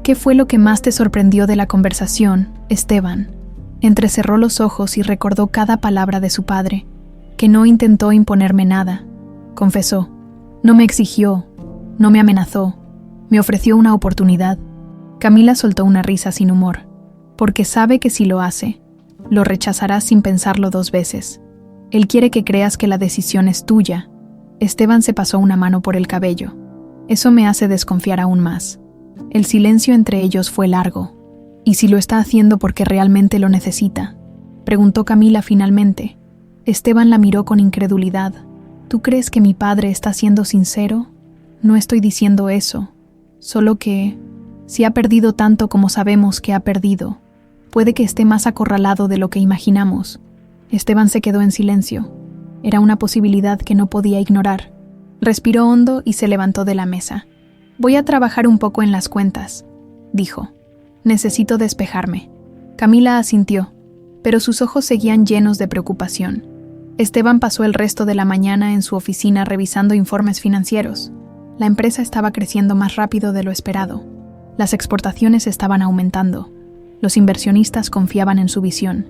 ¿Qué fue lo que más te sorprendió de la conversación, Esteban? Entrecerró los ojos y recordó cada palabra de su padre, que no intentó imponerme nada. Confesó. No me exigió, no me amenazó, me ofreció una oportunidad. Camila soltó una risa sin humor, porque sabe que si lo hace, lo rechazarás sin pensarlo 2 veces. Él quiere que creas que la decisión es tuya. Esteban se pasó una mano por el cabello. Eso me hace desconfiar aún más. El silencio entre ellos fue largo. ¿Y si lo está haciendo porque realmente lo necesita? Preguntó Camila finalmente. Esteban la miró con incredulidad. ¿Tú crees que mi padre está siendo sincero? No estoy diciendo eso. Solo que, si ha perdido tanto como sabemos que ha perdido, puede que esté más acorralado de lo que imaginamos. Esteban se quedó en silencio. Era una posibilidad que no podía ignorar. Respiró hondo y se levantó de la mesa. Voy a trabajar un poco en las cuentas, dijo. Necesito despejarme. Camila asintió, pero sus ojos seguían llenos de preocupación. Esteban pasó el resto de la mañana en su oficina revisando informes financieros. La empresa estaba creciendo más rápido de lo esperado. Las exportaciones estaban aumentando. Los inversionistas confiaban en su visión,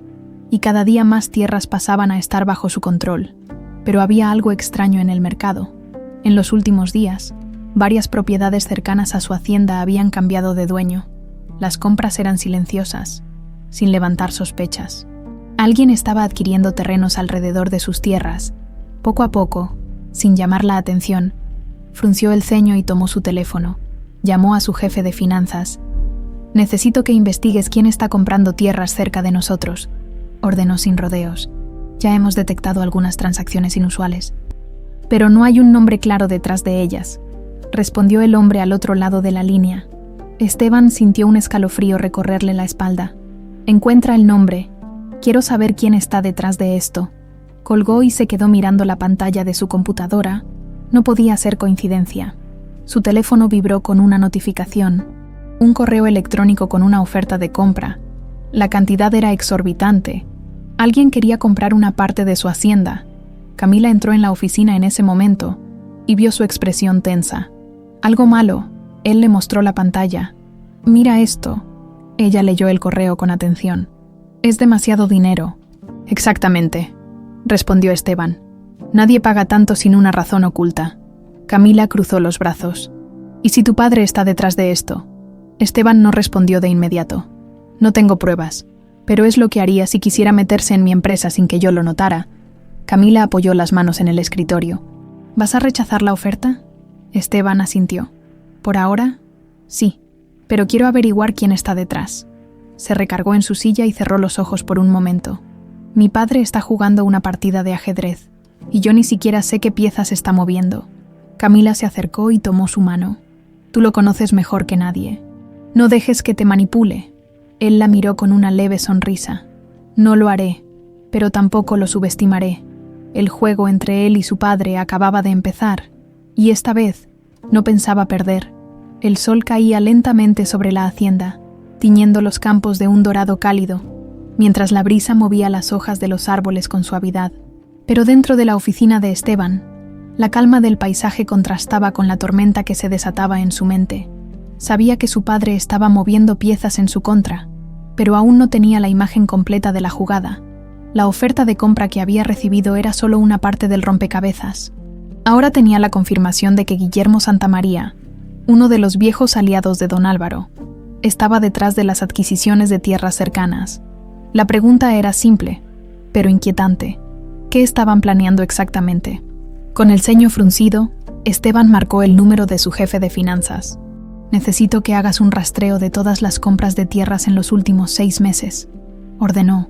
y cada día más tierras pasaban a estar bajo su control. Pero había algo extraño en el mercado. En los últimos días, varias propiedades cercanas a su hacienda habían cambiado de dueño. Las compras eran silenciosas, sin levantar sospechas. Alguien estaba adquiriendo terrenos alrededor de sus tierras. Poco a poco, sin llamar la atención, frunció el ceño y tomó su teléfono. Llamó a su jefe de finanzas. «Necesito que investigues quién está comprando tierras cerca de nosotros», ordenó sin rodeos. «Ya hemos detectado algunas transacciones inusuales. Pero no hay un nombre claro detrás de ellas», respondió el hombre al otro lado de la línea. Esteban sintió un escalofrío recorrerle la espalda. «Encuentra el nombre. Quiero saber quién está detrás de esto». Colgó y se quedó mirando la pantalla de su computadora. No podía ser coincidencia. Su teléfono vibró con una notificación. Un correo electrónico con una oferta de compra. La cantidad era exorbitante. Alguien quería comprar una parte de su hacienda. Camila entró en la oficina en ese momento y vio su expresión tensa. «Algo malo». Él le mostró la pantalla. «Mira esto». Ella leyó el correo con atención. «Es demasiado dinero». «Exactamente», respondió Esteban. «Nadie paga tanto sin una razón oculta». Camila cruzó los brazos. «¿Y si tu padre está detrás de esto?». Esteban no respondió de inmediato. «No tengo pruebas, pero es lo que haría si quisiera meterse en mi empresa sin que yo lo notara». Camila apoyó las manos en el escritorio. «¿Vas a rechazar la oferta?». Esteban asintió. «Por ahora, sí, pero quiero averiguar quién está detrás». Se recargó en su silla y cerró los ojos por un momento. «Mi padre está jugando una partida de ajedrez, y yo ni siquiera sé qué piezas está moviendo». Camila se acercó y tomó su mano. «Tú lo conoces mejor que nadie. No dejes que te manipule». Él la miró con una leve sonrisa. «No lo haré, pero tampoco lo subestimaré». El juego entre él y su padre acababa de empezar, y esta vez no pensaba perder. El sol caía lentamente sobre la hacienda, tiñendo los campos de un dorado cálido, mientras la brisa movía las hojas de los árboles con suavidad. Pero dentro de la oficina de Esteban, la calma del paisaje contrastaba con la tormenta que se desataba en su mente. Sabía que su padre estaba moviendo piezas en su contra, pero aún no tenía la imagen completa de la jugada. La oferta de compra que había recibido era solo una parte del rompecabezas. Ahora tenía la confirmación de que Guillermo Santamaría, uno de los viejos aliados de don Álvaro, estaba detrás de las adquisiciones de tierras cercanas. La pregunta era simple, pero inquietante. ¿Qué estaban planeando exactamente? Con el ceño fruncido, Esteban marcó el número de su jefe de finanzas. «Necesito que hagas un rastreo de todas las compras de tierras en los últimos 6 meses», ordenó,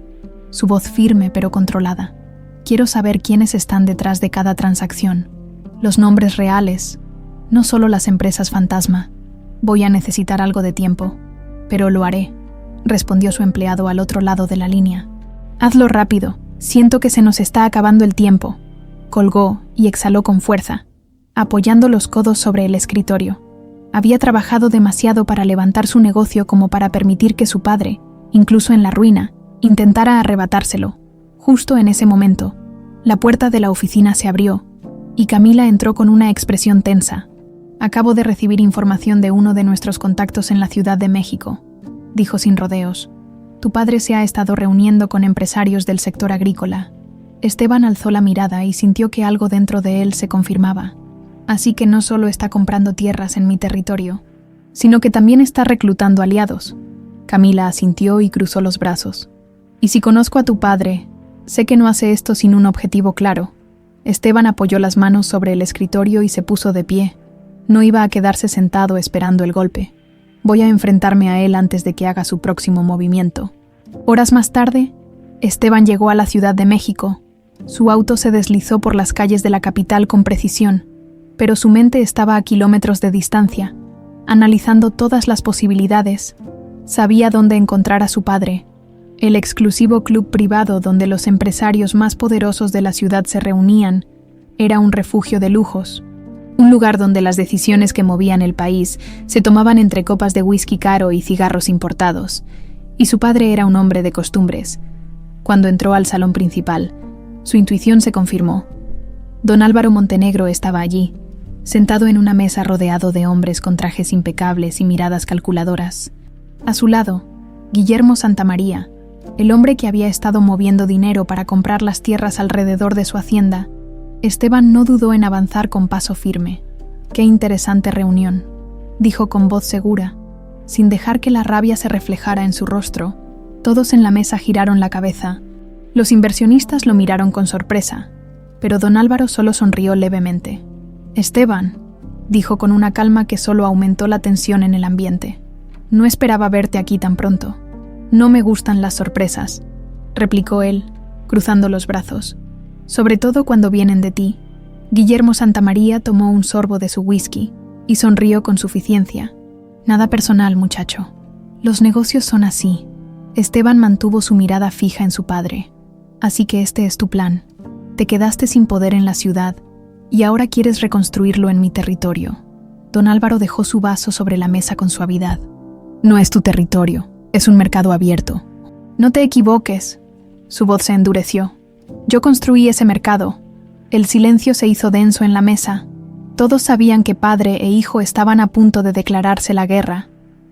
su voz firme pero controlada. «Quiero saber quiénes están detrás de cada transacción, los nombres reales, no solo las empresas fantasma. Voy a necesitar algo de tiempo, pero lo haré», respondió su empleado al otro lado de la línea. «Hazlo rápido, siento que se nos está acabando el tiempo». Colgó y exhaló con fuerza, apoyando los codos sobre el escritorio. Había trabajado demasiado para levantar su negocio como para permitir que su padre, incluso en la ruina, intentara arrebatárselo. Justo en ese momento, la puerta de la oficina se abrió y Camila entró con una expresión tensa. «Acabo de recibir información de uno de nuestros contactos en la Ciudad de México», dijo sin rodeos. «Tu padre se ha estado reuniendo con empresarios del sector agrícola». Esteban alzó la mirada y sintió que algo dentro de él se confirmaba. «Así que no solo está comprando tierras en mi territorio, sino que también está reclutando aliados». Camila asintió y cruzó los brazos. «Y si conozco a tu padre, sé que no hace esto sin un objetivo claro». Esteban apoyó las manos sobre el escritorio y se puso de pie. No iba a quedarse sentado esperando el golpe. «Voy a enfrentarme a él antes de que haga su próximo movimiento». Horas más tarde, Esteban llegó a la Ciudad de México. Su auto se deslizó por las calles de la capital con precisión, pero su mente estaba a kilómetros de distancia, analizando todas las posibilidades. Sabía dónde encontrar a su padre, el exclusivo club privado donde los empresarios más poderosos de la ciudad se reunían. Era un refugio de lujos, un lugar donde las decisiones que movían el país se tomaban entre copas de whisky caro y cigarros importados, y su padre era un hombre de costumbres. Cuando entró al salón principal, su intuición se confirmó. Don Álvaro Montenegro estaba allí, sentado en una mesa rodeado de hombres con trajes impecables y miradas calculadoras. A su lado, Guillermo Santamaría, el hombre que había estado moviendo dinero para comprar las tierras alrededor de su hacienda. Esteban no dudó en avanzar con paso firme. «Qué interesante reunión», dijo con voz segura, sin dejar que la rabia se reflejara en su rostro. Todos en la mesa giraron la cabeza. Los inversionistas lo miraron con sorpresa, pero don Álvaro solo sonrió levemente. «Esteban», dijo con una calma que solo aumentó la tensión en el ambiente, «no esperaba verte aquí tan pronto». «No me gustan las sorpresas», replicó él, cruzando los brazos, «sobre todo cuando vienen de ti». Guillermo Santamaría tomó un sorbo de su whisky y sonrió con suficiencia. «Nada personal, muchacho. Los negocios son así». Esteban mantuvo su mirada fija en su padre. «Así que este es tu plan. Te quedaste sin poder en la ciudad y ahora quieres reconstruirlo en mi territorio». Don Álvaro dejó su vaso sobre la mesa con suavidad. «No es tu territorio, es un mercado abierto». «No te equivoques». Su voz se endureció. «Yo construí ese mercado». El silencio se hizo denso en la mesa. Todos sabían que padre e hijo estaban a punto de declararse la guerra.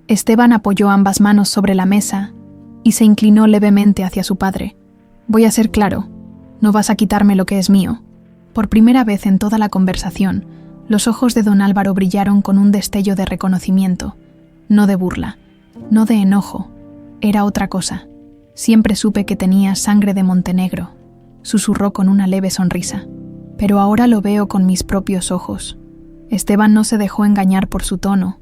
Esteban apoyó ambas manos sobre la mesa y se inclinó levemente hacia su padre. «Voy a ser claro, no vas a quitarme lo que es mío». Por primera vez en toda la conversación, los ojos de don Álvaro brillaron con un destello de reconocimiento, no de burla, no de enojo, era otra cosa. «Siempre supe que tenías sangre de Montenegro», susurró con una leve sonrisa. «Pero ahora lo veo con mis propios ojos». Esteban no se dejó engañar por su tono.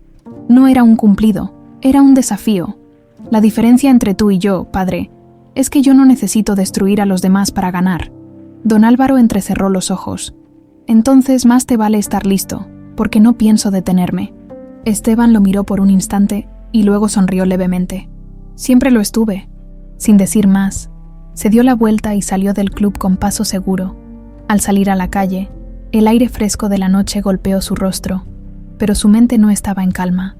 No era un cumplido, era un desafío. «La diferencia entre tú y yo, padre, es que yo no necesito destruir a los demás para ganar». Don Álvaro entrecerró los ojos. «Entonces más te vale estar listo, porque no pienso detenerme». Esteban lo miró por un instante y luego sonrió levemente. «Siempre lo estuve». Sin decir más, se dio la vuelta y salió del club con paso seguro. Al salir a la calle, el aire fresco de la noche golpeó su rostro, pero su mente no estaba en calma.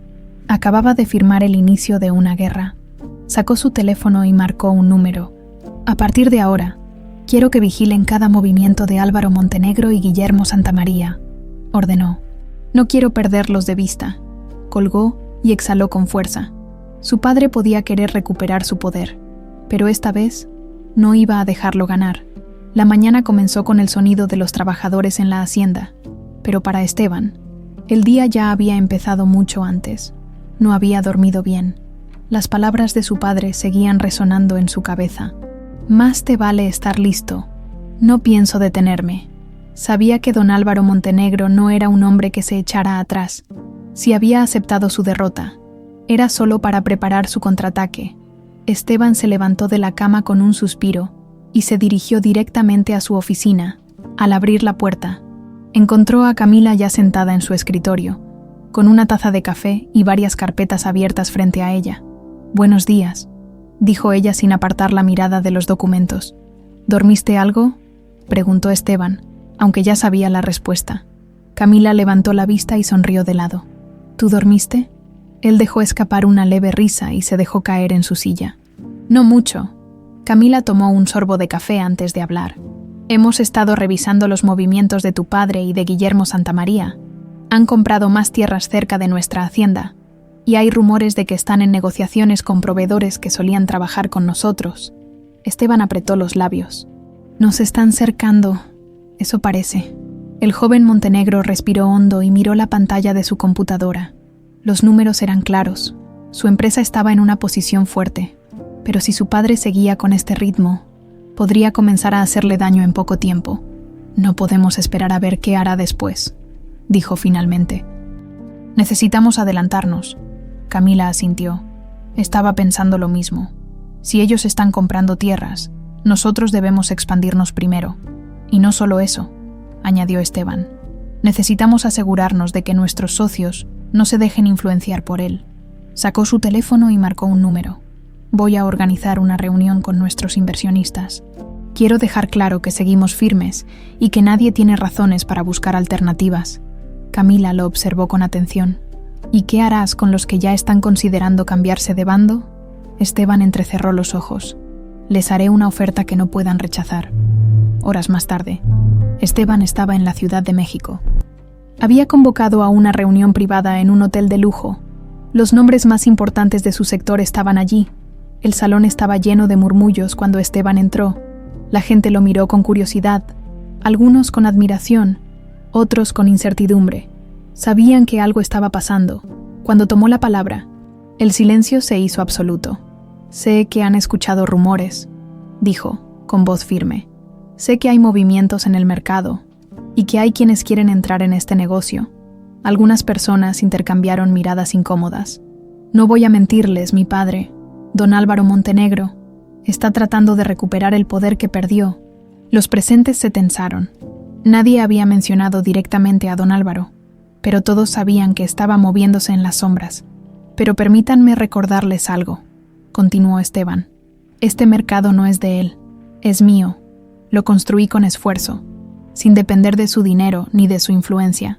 Acababa de firmar el inicio de una guerra. Sacó su teléfono y marcó un número. «A partir de ahora, quiero que vigilen cada movimiento de Álvaro Montenegro y Guillermo Santamaría», ordenó. «No quiero perderlos de vista». Colgó y exhaló con fuerza. Su padre podía querer recuperar su poder, pero esta vez no iba a dejarlo ganar. La mañana comenzó con el sonido de los trabajadores en la hacienda, pero para Esteban, el día ya había empezado mucho antes. No había dormido bien. Las palabras de su padre seguían resonando en su cabeza. «Más te vale estar listo. No pienso detenerme». Sabía que don Álvaro Montenegro no era un hombre que se echara atrás. Si había aceptado su derrota, era solo para preparar su contraataque. Esteban se levantó de la cama con un suspiro y se dirigió directamente a su oficina. Al abrir la puerta, encontró a Camila ya sentada en su escritorio, con una taza de café y varias carpetas abiertas frente a ella. «Buenos días», dijo ella sin apartar la mirada de los documentos. «¿Dormiste algo?», preguntó Esteban, aunque ya sabía la respuesta. Camila levantó la vista y sonrió de lado. «¿Tú dormiste?». Él dejó escapar una leve risa y se dejó caer en su silla. «No mucho». Camila tomó un sorbo de café antes de hablar. «Hemos estado revisando los movimientos de tu padre y de Guillermo Santamaría. Han comprado más tierras cerca de nuestra hacienda, y hay rumores de que están en negociaciones con proveedores que solían trabajar con nosotros». Esteban apretó los labios. «Nos están cercando, eso parece». El joven Montenegro respiró hondo y miró la pantalla de su computadora. Los números eran claros. Su empresa estaba en una posición fuerte, pero si su padre seguía con este ritmo, podría comenzar a hacerle daño en poco tiempo. «No podemos esperar a ver qué hará después», dijo finalmente. «Necesitamos adelantarnos». Camila asintió. Estaba pensando lo mismo. Si ellos están comprando tierras, Nosotros debemos expandirnos primero. Y no solo eso, añadió Esteban. Necesitamos asegurarnos de que nuestros socios no se dejen influenciar por él. Sacó su teléfono y marcó un número. Voy a organizar una reunión con nuestros inversionistas. Quiero dejar claro que seguimos firmes y que nadie tiene razones para buscar alternativas. Camila lo observó con atención. ¿Y qué harás con los que ya están considerando cambiarse de bando? Esteban entrecerró los ojos. Les haré una oferta que no puedan rechazar. Horas más tarde, Esteban estaba en la Ciudad de México. Había convocado a una reunión privada en un hotel de lujo. Los nombres más importantes de su sector estaban allí. El salón estaba lleno de murmullos cuando Esteban entró. La gente lo miró con curiosidad, algunos con admiración, otros con incertidumbre. Sabían que algo estaba pasando. Cuando tomó la palabra, el silencio se hizo absoluto. Sé que han escuchado rumores, dijo, con voz firme. Sé que hay movimientos en el mercado y que hay quienes quieren entrar en este negocio. Algunas personas intercambiaron miradas incómodas. No voy a mentirles, mi padre, don Álvaro Montenegro, está tratando de recuperar el poder que perdió. Los presentes se tensaron. Nadie había mencionado directamente a don Álvaro, pero todos sabían que estaba moviéndose en las sombras. Pero permítanme recordarles algo, continuó Esteban. Este mercado no es de él, es mío. Lo construí con esfuerzo, sin depender de su dinero ni de su influencia.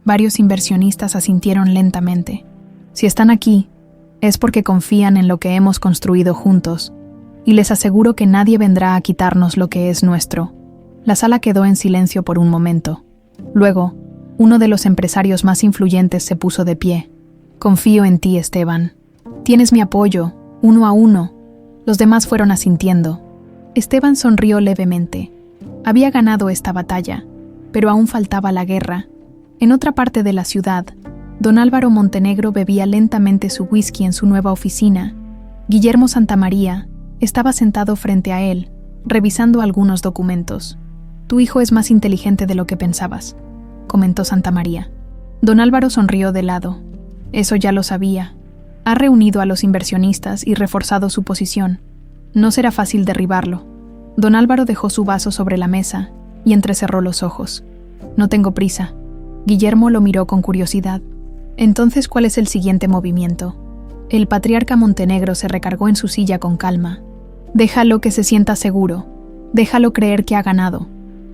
Varios inversionistas asintieron lentamente. Si están aquí, es porque confían en lo que hemos construido juntos, y les aseguro que nadie vendrá a quitarnos lo que es nuestro. La sala quedó en silencio por un momento. Luego, uno de los empresarios más influyentes se puso de pie. Confío en ti, Esteban. Tienes mi apoyo, 1 a 1. Los demás fueron asintiendo. Esteban sonrió levemente. Había ganado esta batalla, pero aún faltaba la guerra. En otra parte de la ciudad, don Álvaro Montenegro bebía lentamente su whisky en su nueva oficina. Guillermo Santamaría estaba sentado frente a él, revisando algunos documentos. Tu hijo es más inteligente de lo que pensabas, comentó Santamaría. Don Álvaro sonrió de lado. Eso ya lo sabía. Ha reunido a los inversionistas y reforzado su posición. No será fácil derribarlo. Don Álvaro dejó su vaso sobre la mesa y entrecerró los ojos. No tengo prisa. Guillermo lo miró con curiosidad. Entonces, ¿cuál es el siguiente movimiento? El patriarca Montenegro se recargó en su silla con calma. Déjalo que se sienta seguro. Déjalo creer que ha ganado.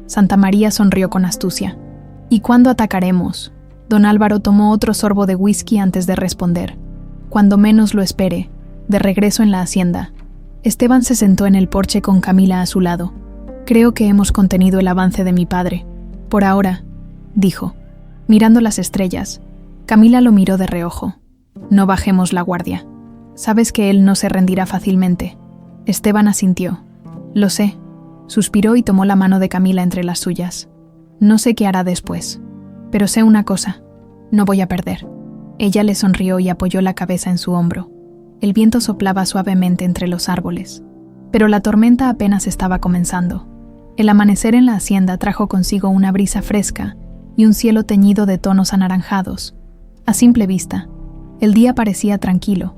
Santamaría sonrió con astucia. ¿Y cuándo atacaremos? Don Álvaro tomó otro sorbo de whisky antes de responder. Cuando menos lo espere, de regreso en la hacienda. Esteban se sentó en el porche con Camila a su lado. Creo que hemos contenido el avance de mi padre. Por ahora, dijo. Mirando las estrellas, Camila lo miró de reojo. No bajemos la guardia. Sabes que él no se rendirá fácilmente. Esteban asintió. Lo sé. Suspiró y tomó la mano de Camila entre las suyas. No sé qué hará después, pero sé una cosa. No voy a perder. Ella le sonrió y apoyó la cabeza en su hombro. El viento soplaba suavemente entre los árboles, pero la tormenta apenas estaba comenzando. El amanecer en la hacienda trajo consigo una brisa fresca y un cielo teñido de tonos anaranjados. A simple vista, el día parecía tranquilo,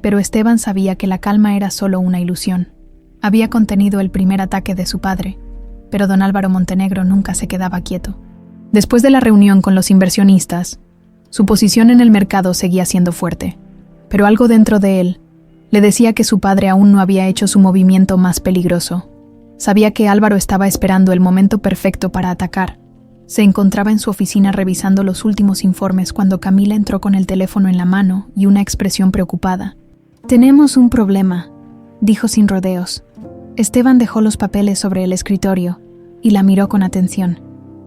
pero Esteban sabía que la calma era solo una ilusión. Había contenido el primer ataque de su padre, pero don Álvaro Montenegro nunca se quedaba quieto. Después de la reunión con los inversionistas, su posición en el mercado seguía siendo fuerte, pero algo dentro de él le decía que su padre aún no había hecho su movimiento más peligroso. Sabía que Álvaro estaba esperando el momento perfecto para atacar. Se encontraba en su oficina revisando los últimos informes cuando Camila entró con el teléfono en la mano y una expresión preocupada. «Tenemos un problema», dijo sin rodeos. Esteban dejó los papeles sobre el escritorio y la miró con atención.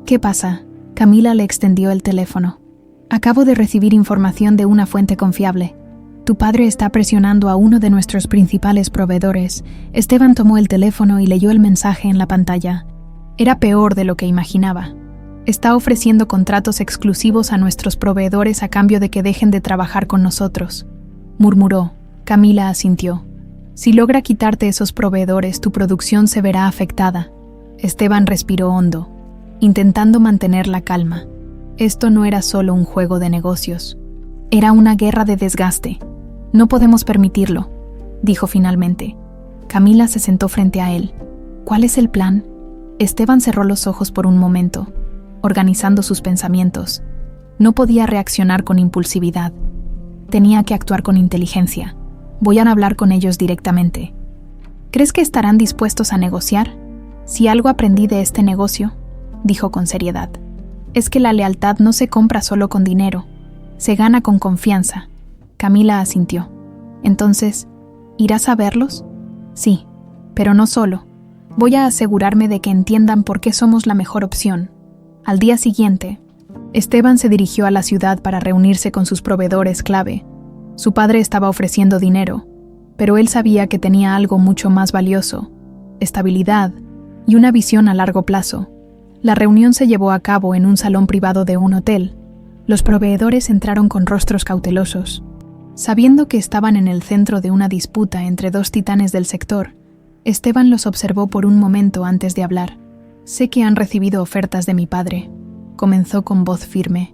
«¿Qué pasa?» Camila le extendió el teléfono. «Acabo de recibir información de una fuente confiable. Tu padre está presionando a uno de nuestros principales proveedores». Esteban tomó el teléfono y leyó el mensaje en la pantalla. Era peor de lo que imaginaba. «Está ofreciendo contratos exclusivos a nuestros proveedores a cambio de que dejen de trabajar con nosotros», murmuró. Camila asintió. «Si logra quitarte esos proveedores, tu producción se verá afectada». Esteban respiró hondo, intentando mantener la calma. Esto no era solo un juego de negocios. Era una guerra de desgaste. «No podemos permitirlo», dijo finalmente. Camila se sentó frente a él. ¿Cuál es el plan? Esteban cerró los ojos por un momento, organizando sus pensamientos. No podía reaccionar con impulsividad. Tenía que actuar con inteligencia. Voy a hablar con ellos directamente. ¿Crees que estarán dispuestos a negociar? Si algo aprendí de este negocio, dijo con seriedad, es que la lealtad no se compra solo con dinero, se gana con confianza. Camila asintió. Entonces, ¿irás a verlos? Sí, pero no solo. Voy a asegurarme de que entiendan por qué somos la mejor opción. Al día siguiente, Esteban se dirigió a la ciudad para reunirse con sus proveedores clave. Su padre estaba ofreciendo dinero, pero él sabía que tenía algo mucho más valioso: estabilidad y una visión a largo plazo. La reunión se llevó a cabo en un salón privado de un hotel. Los proveedores entraron con rostros cautelosos. Sabiendo que estaban en el centro de una disputa entre dos titanes del sector, Esteban los observó por un momento antes de hablar. Sé que han recibido ofertas de mi padre, comenzó con voz firme,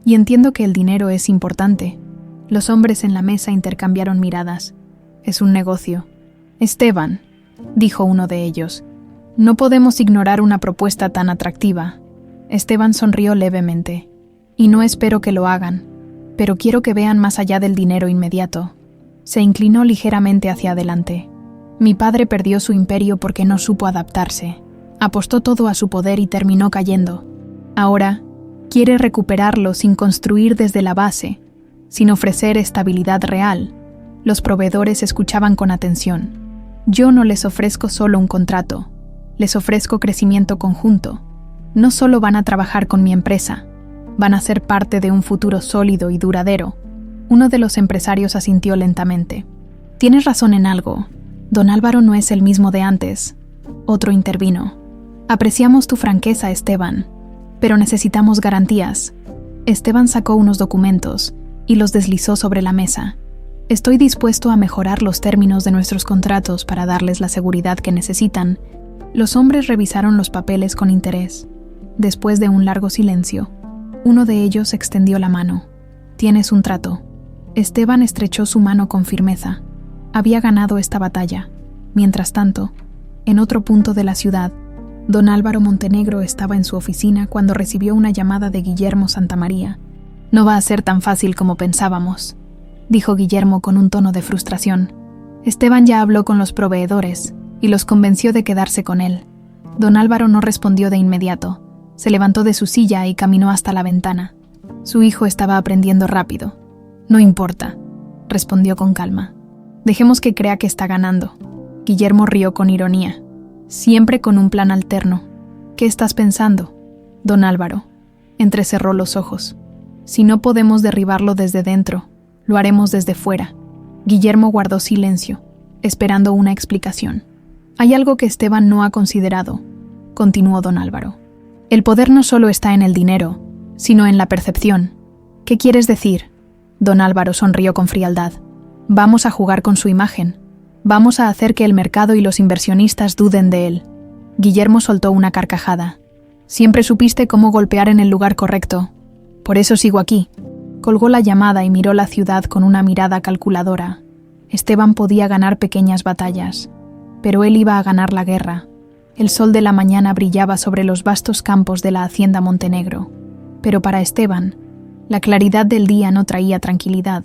y entiendo que el dinero es importante. Los hombres en la mesa intercambiaron miradas. Es un negocio. Esteban, dijo uno de ellos, no podemos ignorar una propuesta tan atractiva. Esteban sonrió levemente. Y no espero que lo hagan, pero quiero que vean más allá del dinero inmediato. Se inclinó ligeramente hacia adelante. Mi padre perdió su imperio porque no supo adaptarse. Apostó todo a su poder y terminó cayendo. Ahora, quiere recuperarlo sin construir desde la base, sin ofrecer estabilidad real. Los proveedores escuchaban con atención. Yo no les ofrezco solo un contrato, les ofrezco crecimiento conjunto. No solo van a trabajar con mi empresa, van a ser parte de un futuro sólido y duradero. Uno de los empresarios asintió lentamente. Tienes razón en algo. Don Álvaro no es el mismo de antes. Otro intervino. Apreciamos tu franqueza, Esteban, pero necesitamos garantías. Esteban sacó unos documentos y los deslizó sobre la mesa. Estoy dispuesto a mejorar los términos de nuestros contratos para darles la seguridad que necesitan. Los hombres revisaron los papeles con interés. Después de un largo silencio, uno de ellos extendió la mano. Tienes un trato. Esteban estrechó su mano con firmeza. Había ganado esta batalla. Mientras tanto, en otro punto de la ciudad, don Álvaro Montenegro estaba en su oficina cuando recibió una llamada de Guillermo Santamaría. No va a ser tan fácil como pensábamos, dijo Guillermo con un tono de frustración. Esteban ya habló con los proveedores y los convenció de quedarse con él. Don Álvaro no respondió de inmediato. Se levantó de su silla y caminó hasta la ventana. Su hijo estaba aprendiendo rápido. No importa, respondió con calma. Dejemos que crea que está ganando. Guillermo rió con ironía. Siempre con un plan alterno. ¿Qué estás pensando? Don Álvaro entrecerró los ojos. Si no podemos derribarlo desde dentro, lo haremos desde fuera. Guillermo guardó silencio, esperando una explicación. Hay algo que Esteban no ha considerado, continuó don Álvaro. El poder no solo está en el dinero, sino en la percepción. ¿Qué quieres decir? Don Álvaro sonrió con frialdad. Vamos a jugar con su imagen. Vamos a hacer que el mercado y los inversionistas duden de él. Guillermo soltó una carcajada. Siempre supiste cómo golpear en el lugar correcto. Por eso sigo aquí. Colgó la llamada y miró la ciudad con una mirada calculadora. Esteban podía ganar pequeñas batallas, pero él iba a ganar la guerra. El sol de la mañana brillaba sobre los vastos campos de la hacienda Montenegro. Pero para Esteban, la claridad del día no traía tranquilidad.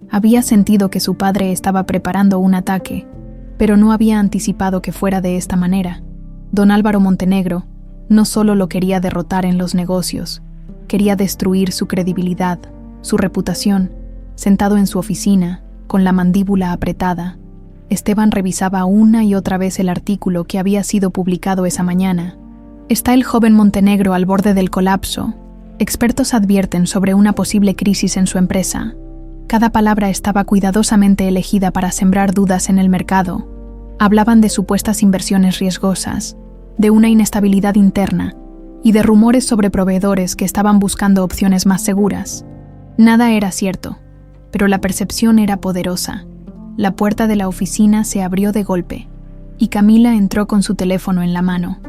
Había sentido que su padre estaba preparando un ataque, pero no había anticipado que fuera de esta manera. Don Álvaro Montenegro no solo lo quería derrotar en los negocios, quería destruir su credibilidad, su reputación. Sentado en su oficina, con la mandíbula apretada, Esteban revisaba una y otra vez el artículo que había sido publicado esa mañana. Está el joven Montenegro al borde del colapso. Expertos advierten sobre una posible crisis en su empresa. Cada palabra estaba cuidadosamente elegida para sembrar dudas en el mercado. Hablaban de supuestas inversiones riesgosas, de una inestabilidad interna y de rumores sobre proveedores que estaban buscando opciones más seguras. Nada era cierto, pero la percepción era poderosa. La puerta de la oficina se abrió de golpe y Camila entró con su teléfono en la mano.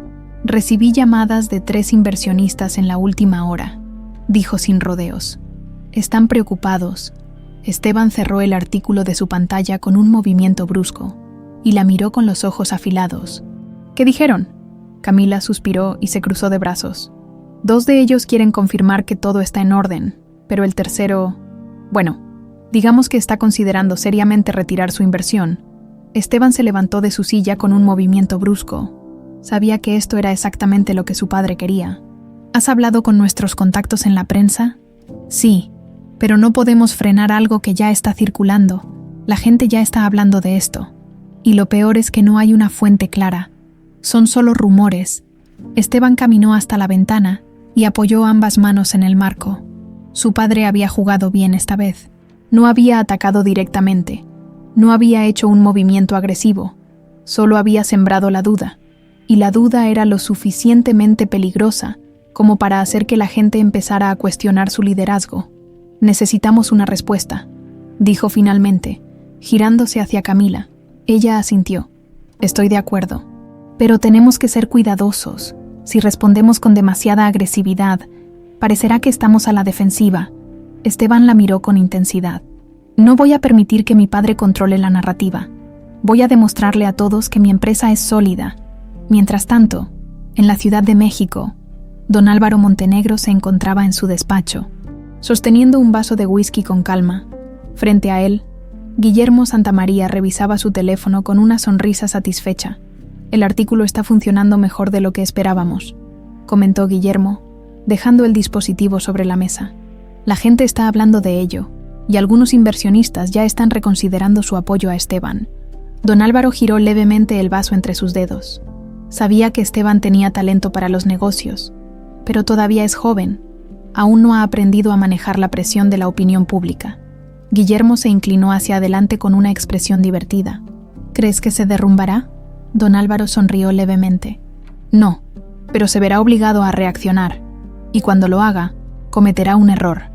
Recibí llamadas de 3 inversionistas en la última hora, dijo sin rodeos. Están preocupados. Esteban cerró el artículo de su pantalla con un movimiento brusco y la miró con los ojos afilados. ¿Qué dijeron? Camila suspiró y se cruzó de brazos. 2 de ellos quieren confirmar que todo está en orden, pero el tercero, bueno, digamos que está considerando seriamente retirar su inversión. Esteban se levantó de su silla con un movimiento brusco. Sabía que esto era exactamente lo que su padre quería. ¿Has hablado con nuestros contactos en la prensa? Sí, pero no podemos frenar algo que ya está circulando. La gente ya está hablando de esto. Y lo peor es que no hay una fuente clara. Son solo rumores. Esteban caminó hasta la ventana y apoyó ambas manos en el marco. Su padre había jugado bien esta vez. No había atacado directamente. No había hecho un movimiento agresivo. Solo había sembrado la duda. Y la duda era lo suficientemente peligrosa como para hacer que la gente empezara a cuestionar su liderazgo. Necesitamos una respuesta, dijo finalmente, girándose hacia Camila. Ella asintió. Estoy de acuerdo. Pero tenemos que ser cuidadosos. Si respondemos con demasiada agresividad, parecerá que estamos a la defensiva. Esteban la miró con intensidad. No voy a permitir que mi padre controle la narrativa. Voy a demostrarle a todos que mi empresa es sólida. Mientras tanto, en la Ciudad de México, don Álvaro Montenegro se encontraba en su despacho, sosteniendo un vaso de whisky con calma. Frente a él, Guillermo Santamaría revisaba su teléfono con una sonrisa satisfecha. El artículo está funcionando mejor de lo que esperábamos, comentó Guillermo, dejando el dispositivo sobre la mesa. La gente está hablando de ello, y algunos inversionistas ya están reconsiderando su apoyo a Esteban. Don Álvaro giró levemente el vaso entre sus dedos. Sabía que Esteban tenía talento para los negocios, pero todavía es joven. Aún no ha aprendido a manejar la presión de la opinión pública. Guillermo se inclinó hacia adelante con una expresión divertida. ¿Crees que se derrumbará? Don Álvaro sonrió levemente. No, pero se verá obligado a reaccionar, y cuando lo haga, cometerá un error.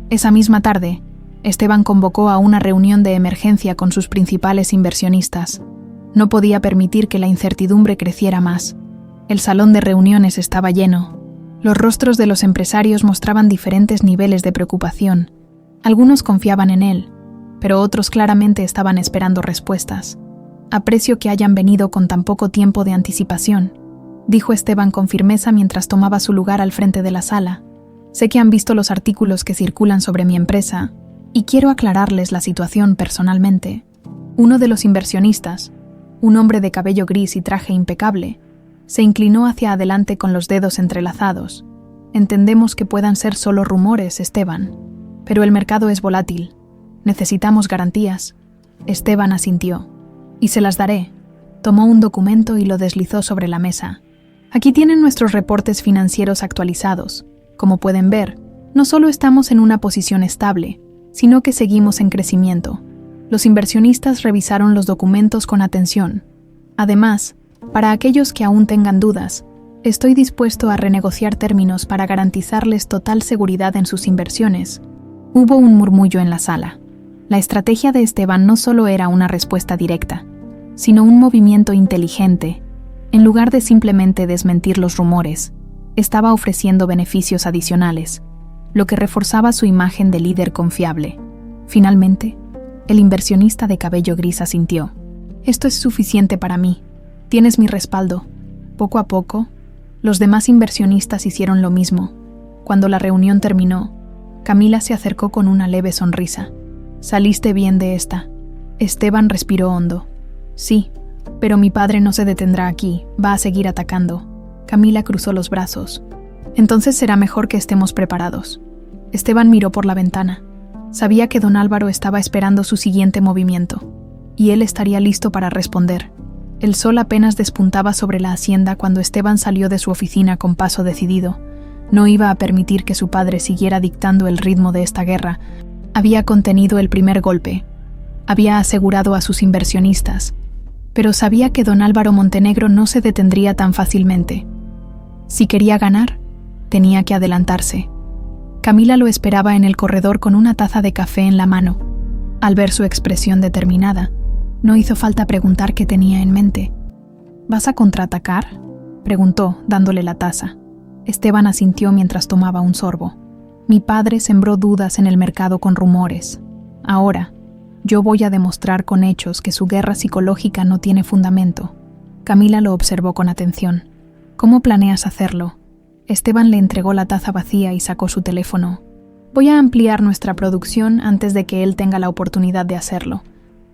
Esa misma tarde, Esteban convocó a una reunión de emergencia con sus principales inversionistas. No podía permitir que la incertidumbre creciera más. El salón de reuniones estaba lleno. Los rostros de los empresarios mostraban diferentes niveles de preocupación. Algunos confiaban en él, pero otros claramente estaban esperando respuestas. Aprecio que hayan venido con tan poco tiempo de anticipación, dijo Esteban con firmeza mientras tomaba su lugar al frente de la sala. Sé que han visto los artículos que circulan sobre mi empresa, y quiero aclararles la situación personalmente. Uno de los inversionistas, un hombre de cabello gris y traje impecable, se inclinó hacia adelante con los dedos entrelazados. Entendemos que puedan ser solo rumores, Esteban, pero el mercado es volátil. Necesitamos garantías. Esteban asintió. Y se las daré. Tomó un documento y lo deslizó sobre la mesa. Aquí tienen nuestros reportes financieros actualizados. Como pueden ver, no solo estamos en una posición estable, sino que seguimos en crecimiento. Los inversionistas revisaron los documentos con atención. Además, para aquellos que aún tengan dudas, estoy dispuesto a renegociar términos para garantizarles total seguridad en sus inversiones. Hubo un murmullo en la sala. La estrategia de Esteban no solo era una respuesta directa, sino un movimiento inteligente. En lugar de simplemente desmentir los rumores, estaba ofreciendo beneficios adicionales, lo que reforzaba su imagen de líder confiable. Finalmente, el inversionista de cabello gris asintió. Esto es suficiente para mí. Tienes mi respaldo. Poco a poco, los demás inversionistas hicieron lo mismo. Cuando la reunión terminó, Camila se acercó con una leve sonrisa. Saliste bien de esta. Esteban respiró hondo. Sí, pero mi padre no se detendrá aquí, va a seguir atacando. Camila cruzó los brazos. Entonces será mejor que estemos preparados. Esteban miró por la ventana. Sabía que don Álvaro estaba esperando su siguiente movimiento, y él estaría listo para responder. El sol apenas despuntaba sobre la hacienda cuando Esteban salió de su oficina con paso decidido. No iba a permitir que su padre siguiera dictando el ritmo de esta guerra. Había contenido el primer golpe. Había asegurado a sus inversionistas, pero sabía que don Álvaro Montenegro no se detendría tan fácilmente. Si quería ganar, tenía que adelantarse. Camila lo esperaba en el corredor con una taza de café en la mano. Al ver su expresión determinada, no hizo falta preguntar qué tenía en mente. ¿Vas a contraatacar?, preguntó, dándole la taza. Esteban asintió mientras tomaba un sorbo. Mi padre sembró dudas en el mercado con rumores. Ahora, yo voy a demostrar con hechos que su guerra psicológica no tiene fundamento. Camila lo observó con atención. ¿Cómo planeas hacerlo? Esteban le entregó la taza vacía y sacó su teléfono. Voy a ampliar nuestra producción antes de que él tenga la oportunidad de hacerlo.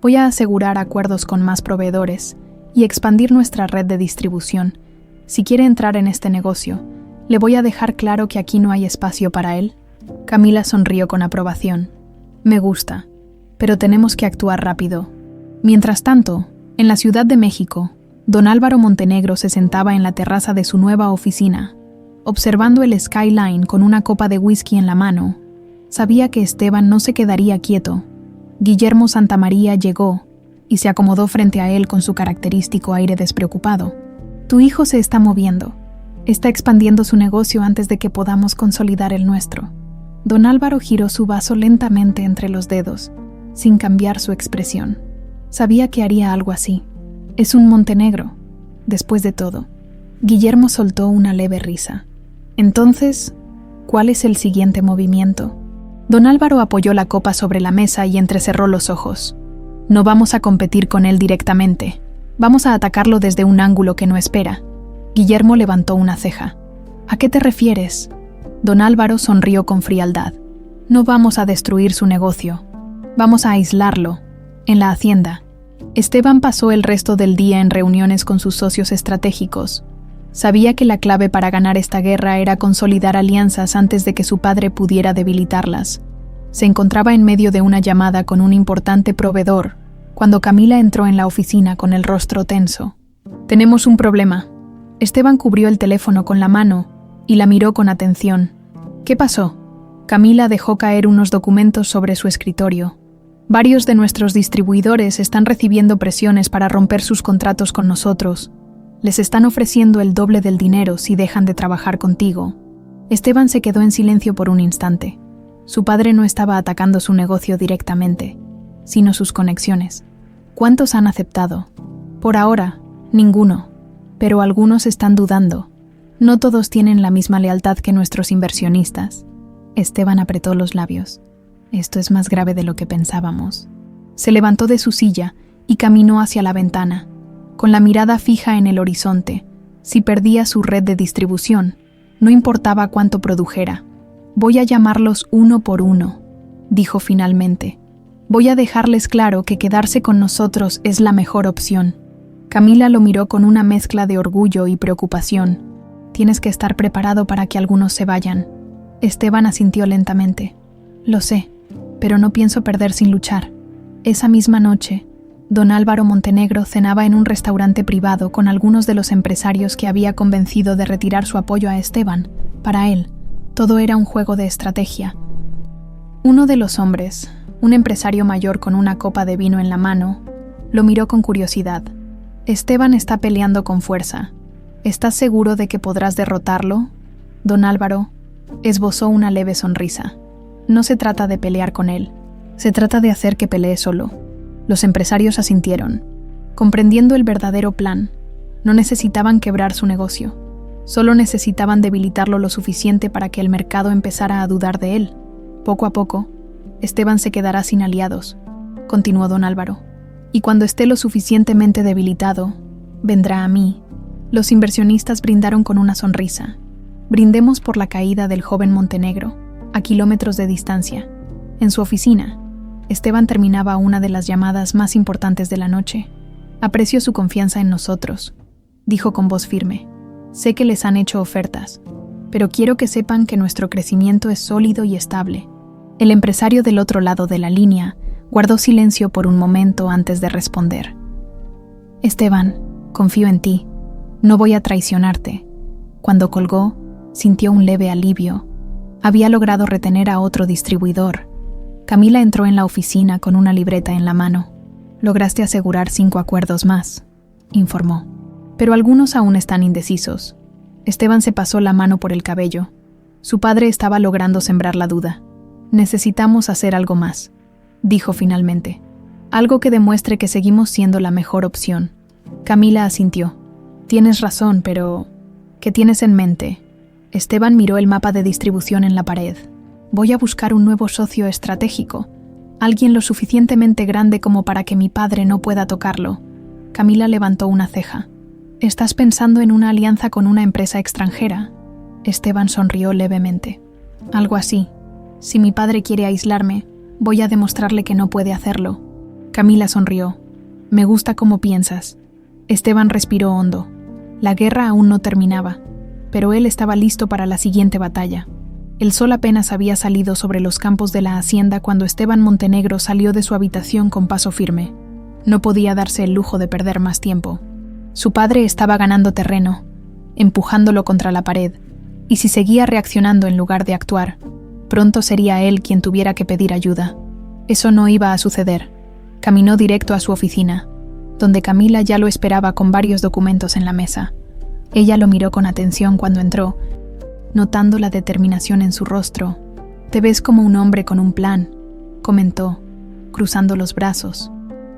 Voy a asegurar acuerdos con más proveedores y expandir nuestra red de distribución. Si quiere entrar en este negocio, ¿le voy a dejar claro que aquí no hay espacio para él? Camila sonrió con aprobación. Me gusta, pero tenemos que actuar rápido. Mientras tanto, en la Ciudad de México, don Álvaro Montenegro se sentaba en la terraza de su nueva oficina, observando el skyline con una copa de whisky en la mano. Sabía que Esteban no se quedaría quieto. Guillermo Santamaría llegó y se acomodó frente a él con su característico aire despreocupado. Tu hijo se está moviendo. Está expandiendo su negocio antes de que podamos consolidar el nuestro. Don Álvaro giró su vaso lentamente entre los dedos, sin cambiar su expresión. Sabía que haría algo así. Es un Montenegro. Después de todo. Guillermo soltó una leve risa. Entonces, ¿cuál es el siguiente movimiento? Don Álvaro apoyó la copa sobre la mesa y entrecerró los ojos. No vamos a competir con él directamente. Vamos a atacarlo desde un ángulo que no espera. Guillermo levantó una ceja. ¿A qué te refieres? Don Álvaro sonrió con frialdad. No vamos a destruir su negocio. Vamos a aislarlo. En la hacienda. Esteban pasó el resto del día en reuniones con sus socios estratégicos. Sabía que la clave para ganar esta guerra era consolidar alianzas antes de que su padre pudiera debilitarlas. Se encontraba en medio de una llamada con un importante proveedor, cuando Camila entró en la oficina con el rostro tenso. Tenemos un problema. Esteban cubrió el teléfono con la mano y la miró con atención. ¿Qué pasó? Camila dejó caer unos documentos sobre su escritorio. Varios de nuestros distribuidores están recibiendo presiones para romper sus contratos con nosotros. Les están ofreciendo el doble del dinero si dejan de trabajar contigo. Esteban se quedó en silencio por un instante. Su padre no estaba atacando su negocio directamente, sino sus conexiones. ¿Cuántos han aceptado? Por ahora, ninguno. Pero algunos están dudando. No todos tienen la misma lealtad que nuestros inversionistas. Esteban apretó los labios. Esto es más grave de lo que pensábamos. Se levantó de su silla y caminó hacia la ventana, con la mirada fija en el horizonte. Si perdía su red de distribución, no importaba cuánto produjera. Voy a llamarlos uno por uno, dijo finalmente. Voy a dejarles claro que quedarse con nosotros es la mejor opción. Camila lo miró con una mezcla de orgullo y preocupación. Tienes que estar preparado para que algunos se vayan. Esteban asintió lentamente. Lo sé, pero no pienso perder sin luchar. Esa misma noche, don Álvaro Montenegro cenaba en un restaurante privado con algunos de los empresarios que había convencido de retirar su apoyo a Esteban. Para él, todo era un juego de estrategia. Uno de los hombres, un empresario mayor con una copa de vino en la mano, lo miró con curiosidad. Esteban está peleando con fuerza. ¿Estás seguro de que podrás derrotarlo? Don Álvaro esbozó una leve sonrisa. No se trata de pelear con él. Se trata de hacer que pelee solo. Los empresarios asintieron, comprendiendo el verdadero plan. No necesitaban quebrar su negocio. Solo necesitaban debilitarlo lo suficiente para que el mercado empezara a dudar de él. Poco a poco, Esteban se quedará sin aliados, continuó don Álvaro. Y cuando esté lo suficientemente debilitado, vendrá a mí. Los inversionistas brindaron con una sonrisa. Brindemos por la caída del joven Montenegro, a kilómetros de distancia. En su oficina, Esteban terminaba una de las llamadas más importantes de la noche. Aprecio su confianza en nosotros, dijo con voz firme. Sé que les han hecho ofertas, pero quiero que sepan que nuestro crecimiento es sólido y estable. El empresario del otro lado de la línea guardó silencio por un momento antes de responder. Esteban, confío en ti. No voy a traicionarte. Cuando colgó, sintió un leve alivio. Había logrado retener a otro distribuidor. Camila entró en la oficina con una libreta en la mano. Lograste asegurar 5 acuerdos más, informó. Pero algunos aún están indecisos. Esteban se pasó la mano por el cabello. Su padre estaba logrando sembrar la duda. Necesitamos hacer algo más, dijo finalmente. Algo que demuestre que seguimos siendo la mejor opción. Camila asintió. Tienes razón, pero ¿qué tienes en mente? Esteban miró el mapa de distribución en la pared. Voy a buscar un nuevo socio estratégico, alguien lo suficientemente grande como para que mi padre no pueda tocarlo. Camila levantó una ceja. ¿Estás pensando en una alianza con una empresa extranjera? Esteban sonrió levemente. Algo así. Si mi padre quiere aislarme, voy a demostrarle que no puede hacerlo. Camila sonrió. Me gusta cómo piensas. Esteban respiró hondo. La guerra aún no terminaba, pero él estaba listo para la siguiente batalla. El sol apenas había salido sobre los campos de la hacienda cuando Esteban Montenegro salió de su habitación con paso firme. No podía darse el lujo de perder más tiempo. Su padre estaba ganando terreno, empujándolo contra la pared, y si seguía reaccionando en lugar de actuar, pronto sería él quien tuviera que pedir ayuda. Eso no iba a suceder. Caminó directo a su oficina, donde Camila ya lo esperaba con varios documentos en la mesa. Ella lo miró con atención cuando entró, notando la determinación en su rostro. «Te ves como un hombre con un plan», comentó, cruzando los brazos.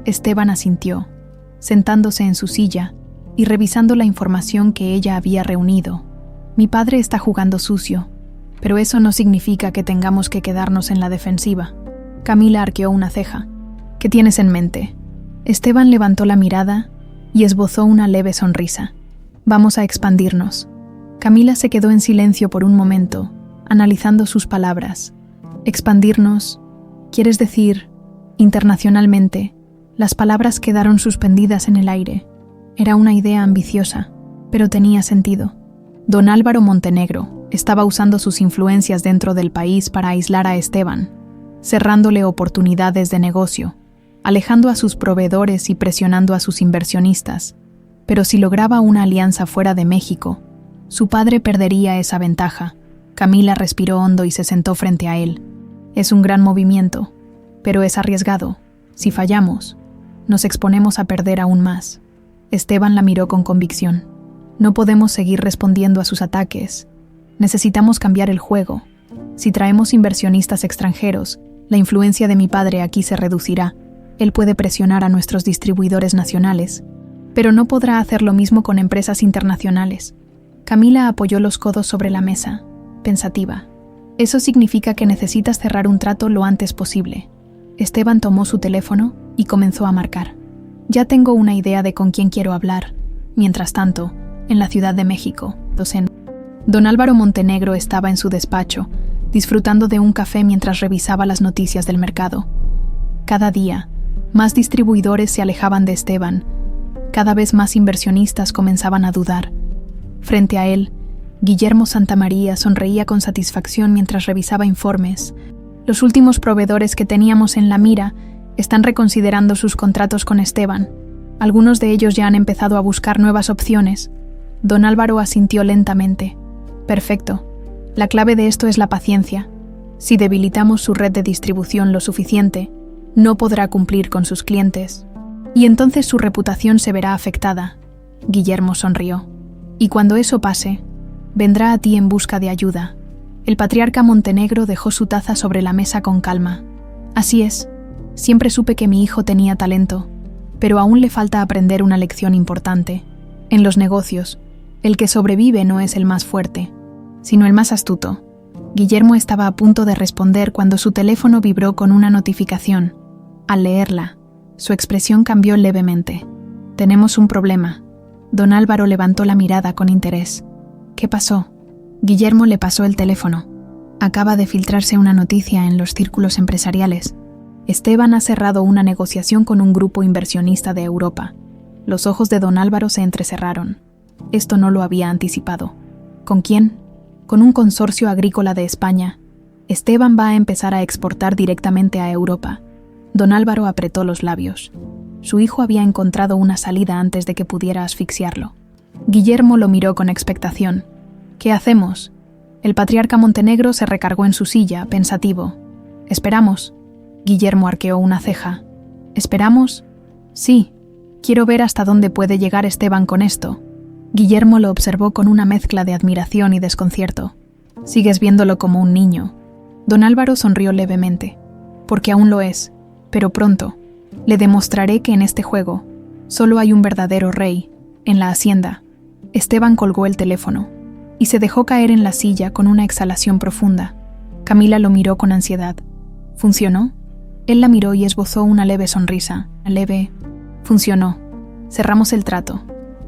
Esteban asintió, sentándose en su silla y revisando la información que ella había reunido. «Mi padre está jugando sucio, pero eso no significa que tengamos que quedarnos en la defensiva». Camila arqueó una ceja. «¿Qué tienes en mente?». Esteban levantó la mirada y esbozó una leve sonrisa. «Vamos a expandirnos». Camila se quedó en silencio por un momento, analizando sus palabras. «Expandirnos, ¿quieres decir internacionalmente?». Las palabras quedaron suspendidas en el aire. Era una idea ambiciosa, pero tenía sentido. Don Álvaro Montenegro estaba usando sus influencias dentro del país para aislar a Esteban, cerrándole oportunidades de negocio, alejando a sus proveedores y presionando a sus inversionistas. Pero si lograba una alianza fuera de México, su padre perdería esa ventaja. Camila respiró hondo y se sentó frente a él. «Es un gran movimiento, pero es arriesgado. Si fallamos, nos exponemos a perder aún más». Esteban la miró con convicción. «No podemos seguir respondiendo a sus ataques. Necesitamos cambiar el juego. Si traemos inversionistas extranjeros, la influencia de mi padre aquí se reducirá. Él puede presionar a nuestros distribuidores nacionales, pero no podrá hacer lo mismo con empresas internacionales». Camila apoyó los codos sobre la mesa, pensativa. «Eso significa que necesitas cerrar un trato lo antes posible». Esteban tomó su teléfono y comenzó a marcar. «Ya tengo una idea de con quién quiero hablar. Mientras tanto, en la Ciudad de México, Don Álvaro Montenegro estaba en su despacho, disfrutando de un café mientras revisaba las noticias del mercado. Cada día, más distribuidores se alejaban de Esteban. Cada vez más inversionistas comenzaban a dudar. Frente a él, Guillermo Santamaría sonreía con satisfacción mientras revisaba informes. «Los últimos proveedores que teníamos en la mira están reconsiderando sus contratos con Esteban. Algunos de ellos ya han empezado a buscar nuevas opciones». Don Álvaro asintió lentamente. «Perfecto. La clave de esto es la paciencia. Si debilitamos su red de distribución lo suficiente, no podrá cumplir con sus clientes. Y entonces su reputación se verá afectada». Guillermo sonrió. «Y cuando eso pase, vendrá a ti en busca de ayuda». El patriarca Montenegro dejó su taza sobre la mesa con calma. «Así es. Siempre supe que mi hijo tenía talento, pero aún le falta aprender una lección importante. En los negocios, el que sobrevive no es el más fuerte, sino el más astuto». Guillermo estaba a punto de responder cuando su teléfono vibró con una notificación. Al leerla, su expresión cambió levemente. «Tenemos un problema». Don Álvaro levantó la mirada con interés. «¿Qué pasó?». Guillermo le pasó el teléfono. «Acaba de filtrarse una noticia en los círculos empresariales. Esteban ha cerrado una negociación con un grupo inversionista de Europa». Los ojos de don Álvaro se entrecerraron. Esto no lo había anticipado. ¿Con quién? Con un consorcio agrícola de España. Esteban va a empezar a exportar directamente a Europa. Don Álvaro apretó los labios. Su hijo había encontrado una salida antes de que pudiera asfixiarlo. Guillermo lo miró con expectación. «¿Qué hacemos?». El patriarca Montenegro se recargó en su silla, pensativo. «Esperamos». Guillermo arqueó una ceja. «¿Esperamos?». «Sí. Quiero ver hasta dónde puede llegar Esteban con esto». Guillermo lo observó con una mezcla de admiración y desconcierto. «Sigues viéndolo como un niño». Don Álvaro sonrió levemente. «Porque aún lo es, pero pronto. Le demostraré que en este juego solo hay un verdadero rey, en la hacienda». Esteban colgó el teléfono y se dejó caer en la silla con una exhalación profunda. Camila lo miró con ansiedad. ¿Funcionó? Él la miró y esbozó una leve sonrisa. Funcionó. Cerramos el trato.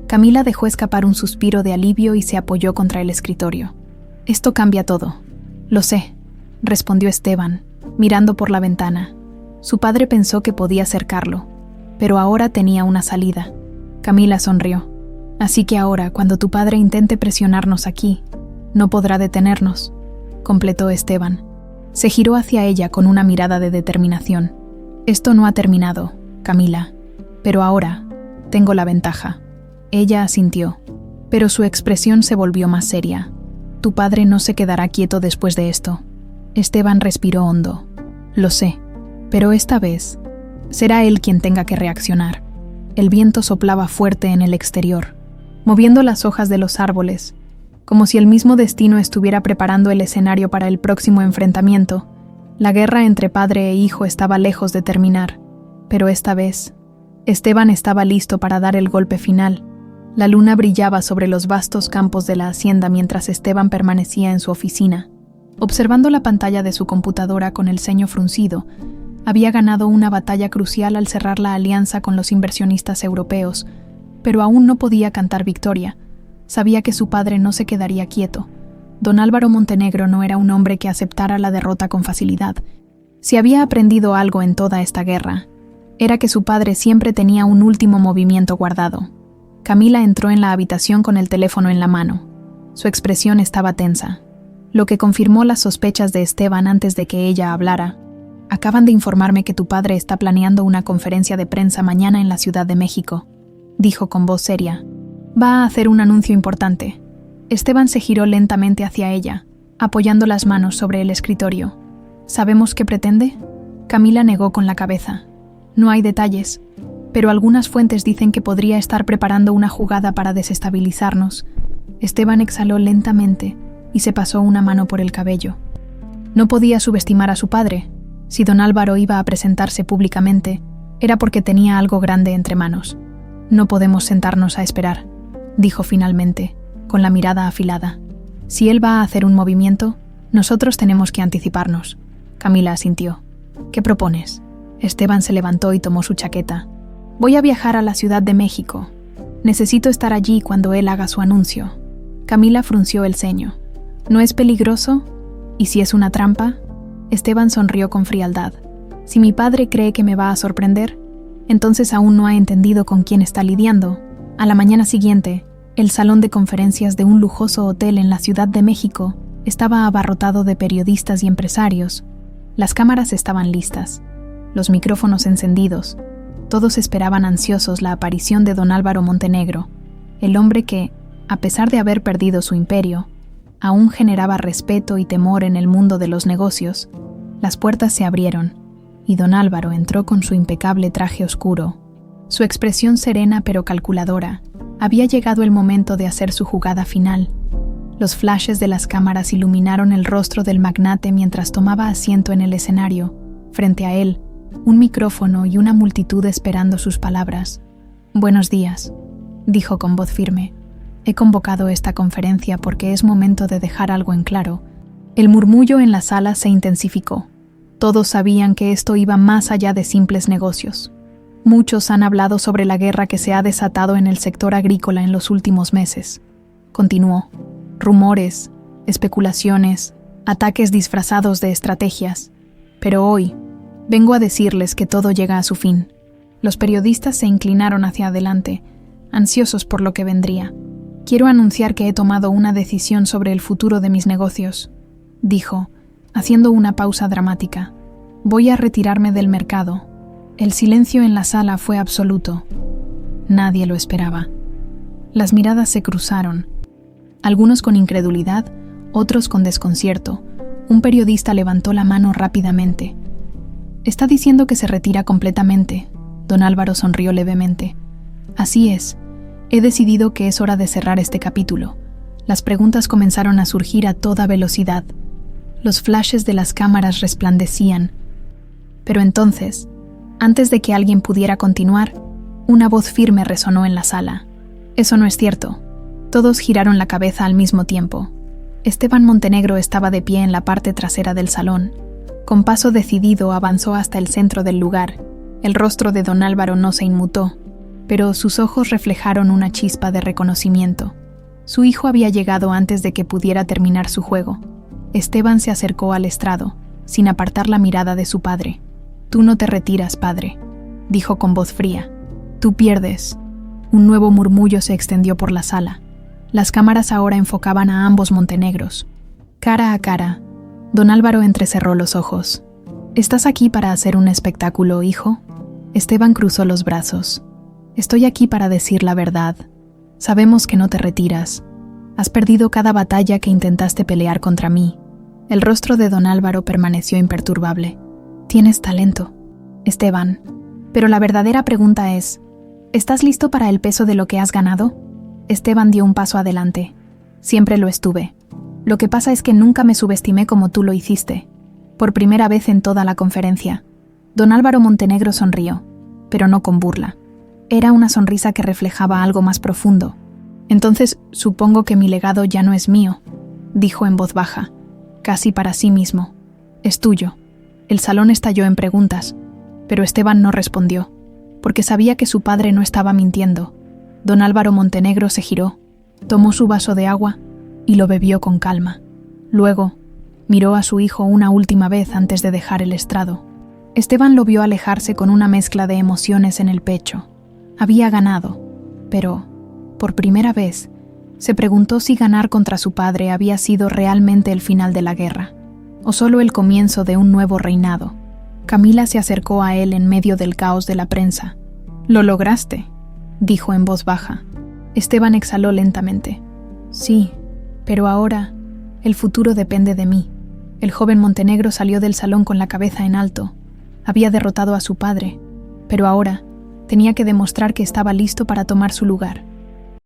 Camila dejó escapar un suspiro de alivio y se apoyó contra el escritorio. Esto cambia todo. Lo sé, respondió Esteban, mirando por la ventana. Su padre pensó que podía acercarlo, pero ahora tenía una salida. Camila sonrió. Así que ahora, cuando tu padre intente presionarnos aquí, no podrá detenernos, completó Esteban. Se giró hacia ella con una mirada de determinación. Esto no ha terminado, Camila, pero ahora tengo la ventaja. Ella asintió, pero su expresión se volvió más seria. Tu padre no se quedará quieto después de esto. Esteban respiró hondo. Lo sé, pero esta vez será él quien tenga que reaccionar. El viento soplaba fuerte en el exterior, moviendo las hojas de los árboles, como si el mismo destino estuviera preparando el escenario para el próximo enfrentamiento. La guerra entre padre e hijo estaba lejos de terminar, pero esta vez, Esteban estaba listo para dar el golpe final. La luna brillaba sobre los vastos campos de la hacienda mientras Esteban permanecía en su oficina. Observando la pantalla de su computadora con el ceño fruncido, había ganado una batalla crucial al cerrar la alianza con los inversionistas europeos, pero aún no podía cantar victoria. Sabía que su padre no se quedaría quieto. Don Álvaro Montenegro no era un hombre que aceptara la derrota con facilidad. Si había aprendido algo en toda esta guerra, era que su padre siempre tenía un último movimiento guardado. Camila entró en la habitación con el teléfono en la mano. Su expresión estaba tensa, lo que confirmó las sospechas de Esteban antes de que ella hablara. Acaban de informarme que tu padre está planeando una conferencia de prensa mañana en la Ciudad de México, dijo con voz seria. Va a hacer un anuncio importante. Esteban se giró lentamente hacia ella, apoyando las manos sobre el escritorio. ¿Sabemos qué pretende? Camila negó con la cabeza. No hay detalles, pero algunas fuentes dicen que podría estar preparando una jugada para desestabilizarnos. Esteban exhaló lentamente y se pasó una mano por el cabello. No podía subestimar a su padre. Si don Álvaro iba a presentarse públicamente, era porque tenía algo grande entre manos. No podemos sentarnos a esperar, dijo finalmente, con la mirada afilada. Si él va a hacer un movimiento, nosotros tenemos que anticiparnos. Camila asintió. ¿Qué propones? Esteban se levantó y tomó su chaqueta. Voy a viajar a la Ciudad de México. Necesito estar allí cuando él haga su anuncio. Camila frunció el ceño. ¿No es peligroso? ¿Y si es una trampa? Esteban sonrió con frialdad. Si mi padre cree que me va a sorprender, entonces aún no ha entendido con quién está lidiando. A la mañana siguiente, el salón de conferencias de un lujoso hotel en la Ciudad de México estaba abarrotado de periodistas y empresarios. Las cámaras estaban listas, los micrófonos encendidos. Todos esperaban ansiosos la aparición de don Álvaro Montenegro, el hombre que, a pesar de haber perdido su imperio, aún generaba respeto y temor en el mundo de los negocios. Las puertas se abrieron, y don Álvaro entró con su impecable traje oscuro. Su expresión serena pero calculadora. Había llegado el momento de hacer su jugada final. Los flashes de las cámaras iluminaron el rostro del magnate mientras tomaba asiento en el escenario. Frente a él, un micrófono y una multitud esperando sus palabras. «Buenos días», dijo con voz firme. «He convocado esta conferencia porque es momento de dejar algo en claro». El murmullo en la sala se intensificó. Todos sabían que esto iba más allá de simples negocios. Muchos han hablado sobre la guerra que se ha desatado en el sector agrícola en los últimos meses. Continuó. Rumores, especulaciones, ataques disfrazados de estrategias. Pero hoy, vengo a decirles que todo llega a su fin. Los periodistas se inclinaron hacia adelante, ansiosos por lo que vendría. Quiero anunciar que he tomado una decisión sobre el futuro de mis negocios, dijo, haciendo una pausa dramática. Voy a retirarme del mercado. El silencio en la sala fue absoluto. Nadie lo esperaba. Las miradas se cruzaron, algunos con incredulidad, otros con desconcierto. Un periodista levantó la mano rápidamente. «Está diciendo que se retira completamente». Don Álvaro sonrió levemente. «Así es. He decidido que es hora de cerrar este capítulo». Las preguntas comenzaron a surgir a toda velocidad. Los flashes de las cámaras resplandecían. Pero entonces, antes de que alguien pudiera continuar, una voz firme resonó en la sala. «Eso no es cierto». Todos giraron la cabeza al mismo tiempo. Esteban Montenegro estaba de pie en la parte trasera del salón. Con paso decidido avanzó hasta el centro del lugar. El rostro de don Álvaro no se inmutó. pero sus ojos reflejaron una chispa de reconocimiento. Su hijo había llegado antes de que pudiera terminar su juego. Esteban se acercó al estrado, sin apartar la mirada de su padre. «Tú no te retiras, padre», dijo con voz fría. «Tú pierdes». Un nuevo murmullo se extendió por la sala. Las cámaras ahora enfocaban a ambos montenegros. Cara a cara, don Álvaro entrecerró los ojos. «¿Estás aquí para hacer un espectáculo, hijo?» Esteban cruzó los brazos. «Estoy aquí para decir la verdad. Sabemos que no te retiras. Has perdido cada batalla que intentaste pelear contra mí». El rostro de don Álvaro permaneció imperturbable. «Tienes talento, Esteban. Pero la verdadera pregunta es, ¿estás listo para el peso de lo que has ganado?» Esteban dio un paso adelante. «Siempre lo estuve. Lo que pasa es que nunca me subestimé como tú lo hiciste». Por primera vez en toda la conferencia, don Álvaro Montenegro sonrió, pero no con burla. Era una sonrisa que reflejaba algo más profundo. «Entonces, supongo que mi legado ya no es mío», dijo en voz baja, casi para sí mismo. «Es tuyo». El salón estalló en preguntas, pero Esteban no respondió, porque sabía que su padre no estaba mintiendo. Don Álvaro Montenegro se giró, tomó su vaso de agua y lo bebió con calma. Luego, miró a su hijo una última vez antes de dejar el estrado. Esteban lo vio alejarse con una mezcla de emociones en el pecho. Había ganado, pero, por primera vez, se preguntó si ganar contra su padre había sido realmente el final de la guerra, o solo el comienzo de un nuevo reinado. Camila se acercó a él en medio del caos de la prensa. «Lo lograste», dijo en voz baja. Esteban exhaló lentamente. «Sí, pero ahora el futuro depende de mí». El joven Montenegro salió del salón con la cabeza en alto. Había derrotado a su padre, pero ahora tenía que demostrar que estaba listo para tomar su lugar.